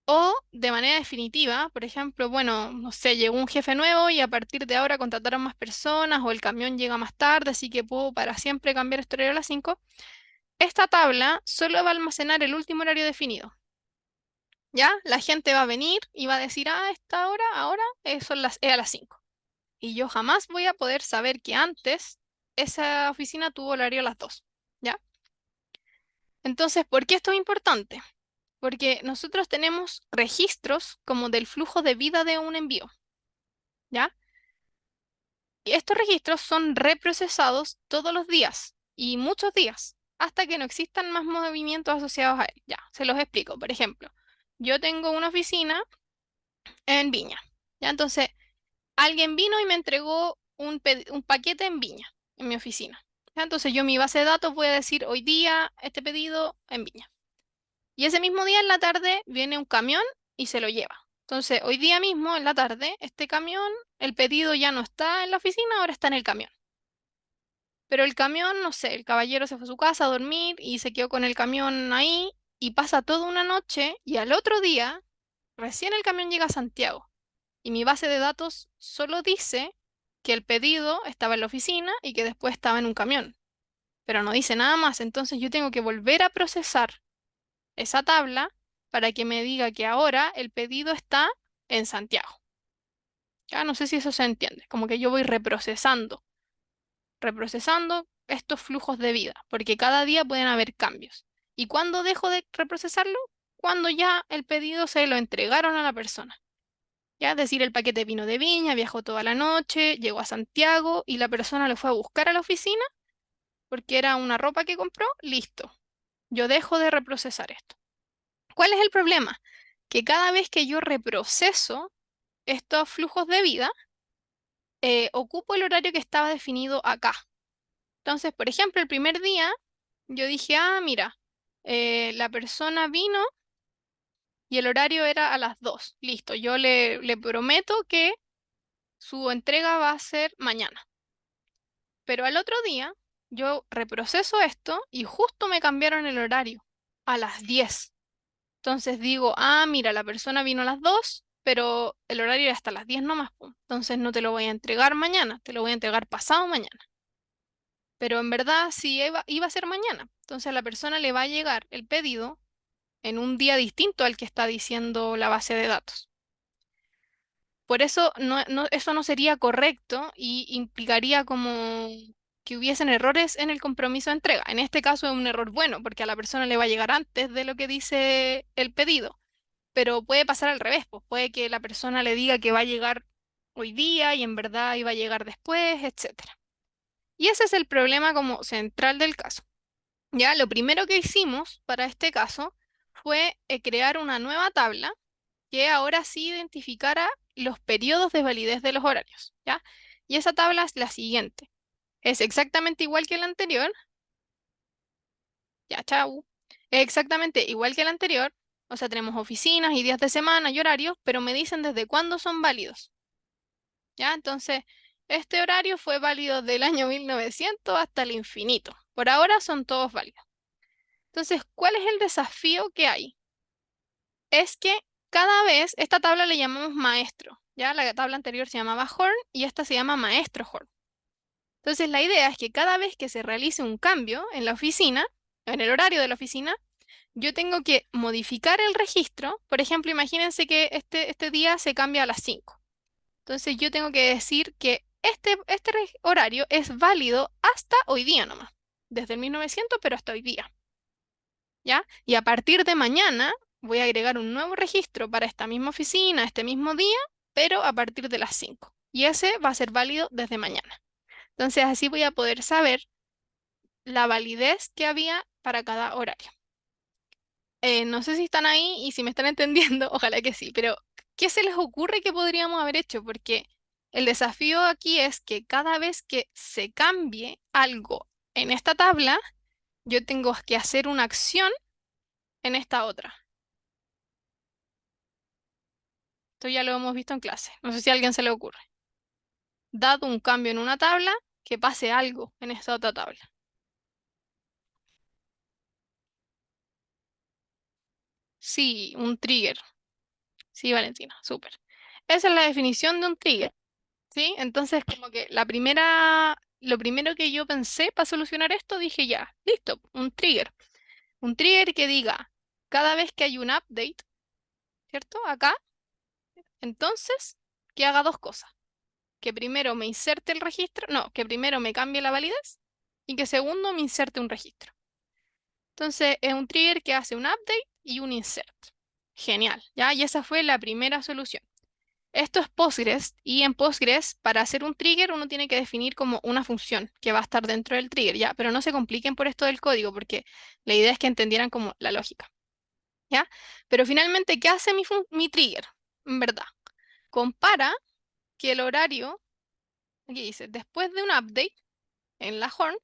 o de manera definitiva, por ejemplo, bueno, no sé, llegó un jefe nuevo y a partir de ahora contrataron más personas o el camión llega más tarde, así que puedo para siempre cambiar este horario a las 5. Esta tabla solo va a almacenar el último horario definido. ¿Ya? La gente va a venir y va a decir, ah, esta hora, ahora es a las 5. Y yo jamás voy a poder saber que antes esa oficina tuvo horario a las 2. ¿Ya? Entonces, ¿por qué esto es importante? Porque nosotros tenemos registros como del flujo de vida de un envío. ¿Ya? Y estos registros son reprocesados todos los días y muchos días hasta que no existan más movimientos asociados a él. Ya, se los explico. Por ejemplo, yo tengo una oficina en Viña. ¿Ya? Entonces, alguien vino y me entregó un paquete en Viña, en mi oficina. ¿Ya? Entonces, yo en mi base de datos voy a decir hoy día este pedido en Viña. Y ese mismo día en la tarde viene un camión y se lo lleva. Entonces, hoy día mismo en la tarde, este camión, el pedido ya no está en la oficina, ahora está en el camión. Pero el camión, no sé, el caballero se fue a su casa a dormir y se quedó con el camión ahí y pasa toda una noche y al otro día, recién el camión llega a Santiago. Y mi base de datos solo dice que el pedido estaba en la oficina y que después estaba en un camión, pero no dice nada más. Entonces yo tengo que volver a procesar esa tabla para que me diga que ahora el pedido está en Santiago. Ya no sé si eso se entiende, como que yo voy reprocesando estos flujos de vida, porque cada día pueden haber cambios. ¿Y cuándo dejo de reprocesarlo? Cuando ya el pedido se lo entregaron a la persona. Ya, es decir, el paquete vino de Viña, viajó toda la noche, llegó a Santiago y la persona lo fue a buscar a la oficina porque era una ropa que compró, listo. Yo dejo de reprocesar esto. ¿Cuál es el problema? Que cada vez que yo reproceso estos flujos de vida, ocupo el horario que estaba definido acá. Entonces, por ejemplo, el primer día yo dije, ah, mira, la persona vino y el horario era a las 2. Listo, yo le prometo que su entrega va a ser mañana. Pero al otro día yo reproceso esto y justo me cambiaron el horario a las 10. Entonces digo, ah, mira, la persona vino a las 2, pero el horario era hasta las 10 nomás, po. Entonces no te lo voy a entregar mañana, te lo voy a entregar pasado mañana. Pero en verdad sí iba a ser mañana. Entonces a la persona le va a llegar el pedido en un día distinto al que está diciendo la base de datos. Por eso eso no sería correcto y implicaría como que hubiesen errores en el compromiso de entrega. En este caso es un error bueno, porque a la persona le va a llegar antes de lo que dice el pedido, pero puede pasar al revés, pues puede que la persona le diga que va a llegar hoy día y en verdad iba a llegar después, etcétera. Y ese es el problema como central del caso. Ya, lo primero que hicimos para este caso fue crear una nueva tabla que ahora sí identificara los periodos de validez de los horarios, ¿ya? Y esa tabla es la siguiente. Es exactamente igual que la anterior, ya, chau. Es exactamente igual que la anterior, o sea, tenemos oficinas y días de semana y horarios, pero me dicen desde cuándo son válidos, ¿ya? Entonces, este horario fue válido del año 1900 hasta el infinito. Por ahora son todos válidos. Entonces, ¿cuál es el desafío que hay? Es que cada vez, esta tabla le llamamos maestro, ¿ya? La tabla anterior se llamaba Horn y esta se llama maestro Horn. Entonces la idea es que cada vez que se realice un cambio en la oficina, en el horario de la oficina, yo tengo que modificar el registro. Por ejemplo, imagínense que este día se cambia a las 5. Entonces yo tengo que decir que este horario es válido hasta hoy día nomás, desde el 1900, pero hasta hoy día. ¿Ya? Y a partir de mañana voy a agregar un nuevo registro para esta misma oficina, este mismo día, pero a partir de las 5. Y ese va a ser válido desde mañana. Entonces así voy a poder saber la validez que había para cada horario. No sé si están ahí y si me están entendiendo, ojalá que sí, pero ¿qué se les ocurre que podríamos haber hecho? Porque el desafío aquí es que cada vez que se cambie algo en esta tabla, yo tengo que hacer una acción en esta otra. Esto ya lo hemos visto en clase. No sé si a alguien se le ocurre. Dado un cambio en una tabla, que pase algo en esta otra tabla. Sí, un trigger. Sí, Valentina, súper. Esa es la definición de un trigger, ¿sí? Entonces, como que lo primero que yo pensé para solucionar esto, dije ya, listo, un trigger. Un trigger que diga, cada vez que hay un update, ¿cierto? Acá, entonces, que haga dos cosas. Que primero me inserte el registro, no, que primero me cambie la validez y que segundo me inserte un registro. Entonces, es un trigger que hace un update y un insert. Genial, ¿ya? Y esa fue la primera solución. Esto es Postgres y en Postgres para hacer un trigger uno tiene que definir como una función que va a estar dentro del trigger, ¿ya? Pero no se compliquen por esto del código porque la idea es que entendieran como la lógica, ¿ya? Pero finalmente, ¿qué hace mi trigger? En verdad, compara que el horario, aquí dice, después de un update en la horn,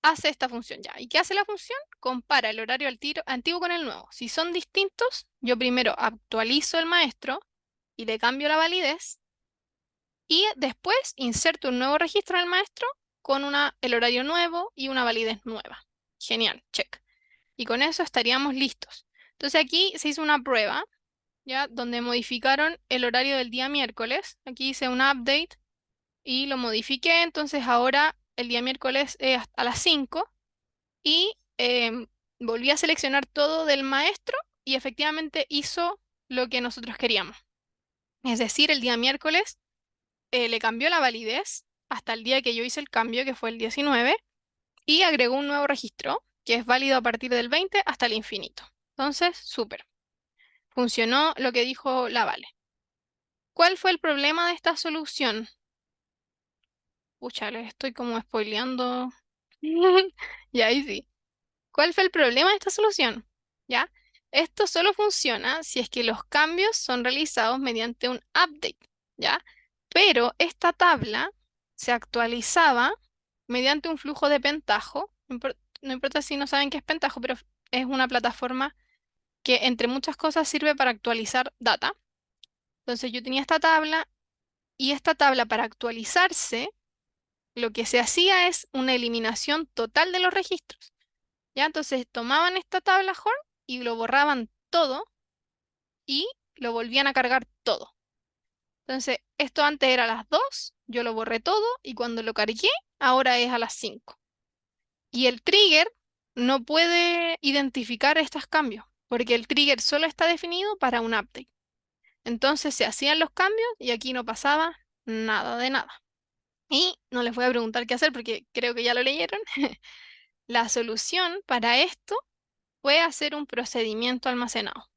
hace esta función ya. ¿Y qué hace la función? Compara el horario antiguo con el nuevo. Si son distintos, yo primero actualizo el maestro y le cambio la validez y después inserto un nuevo registro en el maestro con el horario nuevo y una validez nueva. Genial, check. Y con eso estaríamos listos. Entonces aquí se hizo una prueba, ¿ya? Donde modificaron el horario del día miércoles. Aquí hice un update y lo modifiqué, entonces ahora el día miércoles es a las 5 y volví a seleccionar todo del maestro y efectivamente hizo lo que nosotros queríamos. Es decir, el día miércoles le cambió la validez hasta el día que yo hice el cambio, que fue el 19, y agregó un nuevo registro, que es válido a partir del 20 hasta el infinito. Entonces, súper. Funcionó lo que dijo la Vale. ¿Cuál fue el problema de esta solución? Pucha, les estoy como spoileando. Y ahí sí. ¿Cuál fue el problema de esta solución? ¿Ya? Esto solo funciona si es que los cambios son realizados mediante un update, ¿ya? Pero esta tabla se actualizaba mediante un flujo de Pentaho. No importa si no saben qué es Pentaho, pero es una plataforma que entre muchas cosas sirve para actualizar data. Entonces yo tenía esta tabla y esta tabla para actualizarse, lo que se hacía es una eliminación total de los registros. ¿Ya? Entonces tomaban esta tabla Horn y lo borraban todo y lo volvían a cargar todo. Entonces, esto antes era a las 2, yo lo borré todo y cuando lo cargué, ahora es a las 5. Y el trigger no puede identificar estos cambios, porque el trigger solo está definido para un update. Entonces se hacían los cambios y aquí no pasaba nada de nada. Y no les voy a preguntar qué hacer porque creo que ya lo leyeron. La solución para esto fue hacer un procedimiento almacenado,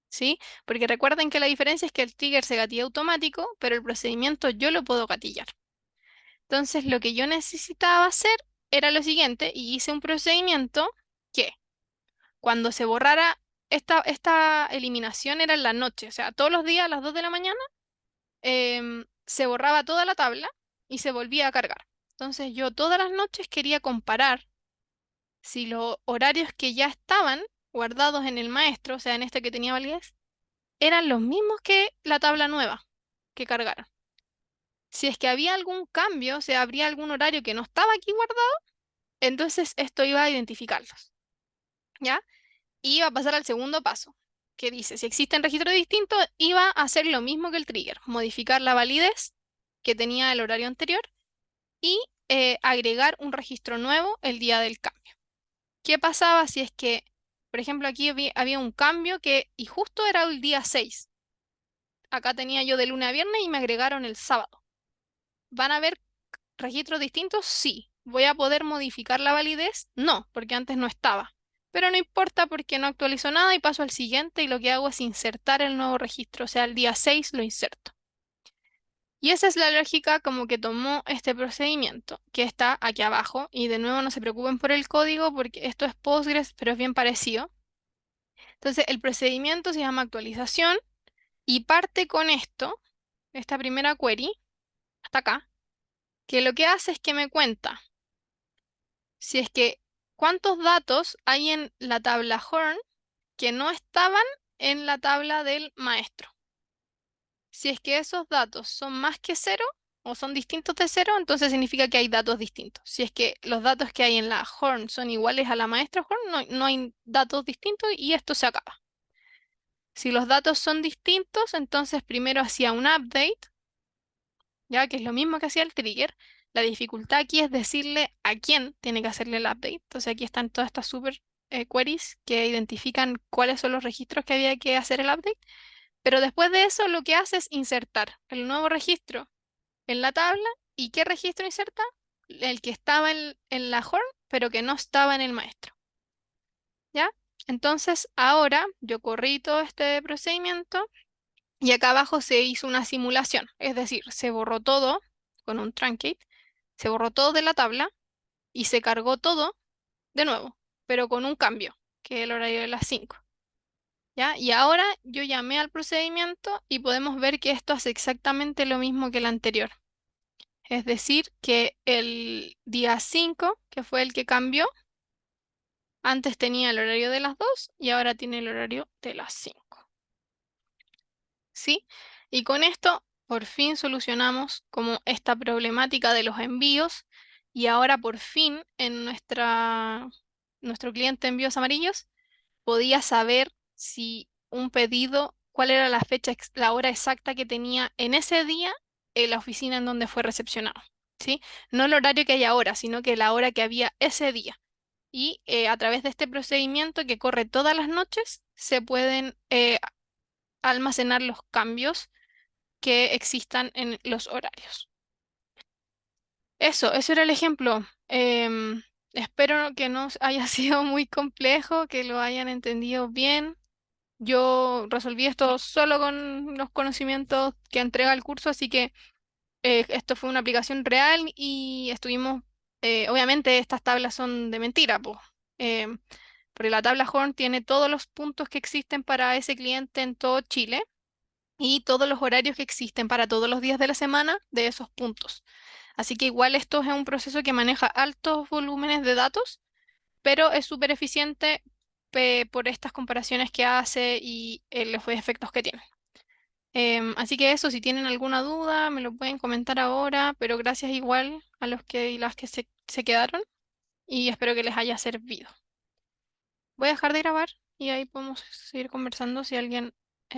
¿sí? Porque recuerden que la diferencia es que el trigger se gatilla automático, pero el procedimiento yo lo puedo gatillar. Entonces, lo que yo necesitaba hacer era lo siguiente, y hice un procedimiento que cuando se borrara esta eliminación era en la noche, o sea, todos los días a las 2 de la mañana se borraba toda la tabla y se volvía a cargar. Entonces, yo todas las noches quería comparar si los horarios que ya estaban guardados en el maestro, o sea, en este que tenía validez, eran los mismos que la tabla nueva que cargaron. Si es que había algún cambio, o sea, habría algún horario que no estaba aquí guardado, entonces esto iba a identificarlos, ¿ya? Y iba a pasar al segundo paso, que dice, si existen registros distintos, iba a hacer lo mismo que el trigger, modificar la validez que tenía el horario anterior y agregar un registro nuevo el día del cambio. ¿Qué pasaba si es que, por ejemplo, aquí había un cambio y justo era el día 6? Acá tenía yo de lunes a viernes y me agregaron el sábado. ¿Van a haber registros distintos? Sí. ¿Voy a poder modificar la validez? No, porque antes no estaba. Pero no importa porque no actualizo nada y paso al siguiente y lo que hago es insertar el nuevo registro. O sea, el día 6 lo inserto. Y esa es la lógica como que tomó este procedimiento, que está aquí abajo. Y de nuevo no se preocupen por el código porque esto es Postgres, pero es bien parecido. Entonces, el procedimiento se llama actualización y parte con esto, esta primera query, hasta acá, que lo que hace es que me cuenta si es que cuántos datos hay en la tabla Horn que no estaban en la tabla del maestro. Si es que esos datos son más que cero o son distintos de cero, entonces significa que hay datos distintos. Si es que los datos que hay en la Horn son iguales a la maestra Horn, no hay datos distintos y esto se acaba. Si los datos son distintos, entonces primero hacía un update, ya que es lo mismo que hacía el trigger. La dificultad aquí es decirle a quién tiene que hacerle el update. Entonces aquí están todas estas super queries que identifican cuáles son los registros que había que hacer el update. Pero después de eso lo que hace es insertar el nuevo registro en la tabla. ¿Y qué registro inserta? El que estaba en la Horn, pero que no estaba en el maestro. ¿Ya? Entonces ahora yo corrí todo este procedimiento y acá abajo se hizo una simulación. Es decir, se borró todo con un truncate, se borró todo de la tabla y se cargó todo de nuevo, pero con un cambio, que es el horario de las 5. ¿Ya? Y ahora yo llamé al procedimiento y podemos ver que esto hace exactamente lo mismo que el anterior. Es decir, que el día 5, que fue el que cambió, antes tenía el horario de las 2 y ahora tiene el horario de las 5. ¿Sí? Y con esto por fin solucionamos como esta problemática de los envíos y ahora por fin en nuestro cliente de envíos amarillos podía saber si un pedido, cuál era la fecha, la hora exacta que tenía en ese día en la oficina en donde fue recepcionado, ¿sí? No el horario que hay ahora, sino que la hora que había ese día. Y a través de este procedimiento que corre todas las noches, se pueden almacenar los cambios que existan en los horarios. Eso era el ejemplo. Espero que no haya sido muy complejo, que lo hayan entendido bien. Yo resolví esto solo con los conocimientos que entrega el curso, así que esto fue una aplicación real y estuvimos, obviamente estas tablas son de mentira, pues, porque la tabla Horn tiene todos los puntos que existen para ese cliente en todo Chile y todos los horarios que existen para todos los días de la semana de esos puntos. Así que igual esto es un proceso que maneja altos volúmenes de datos, pero es súper eficiente por estas comparaciones que hace y los efectos que tiene. Así que eso, si tienen alguna duda, me lo pueden comentar ahora, pero gracias igual a los que y las que se quedaron y espero que les haya servido. Voy a dejar de grabar y ahí podemos seguir conversando si alguien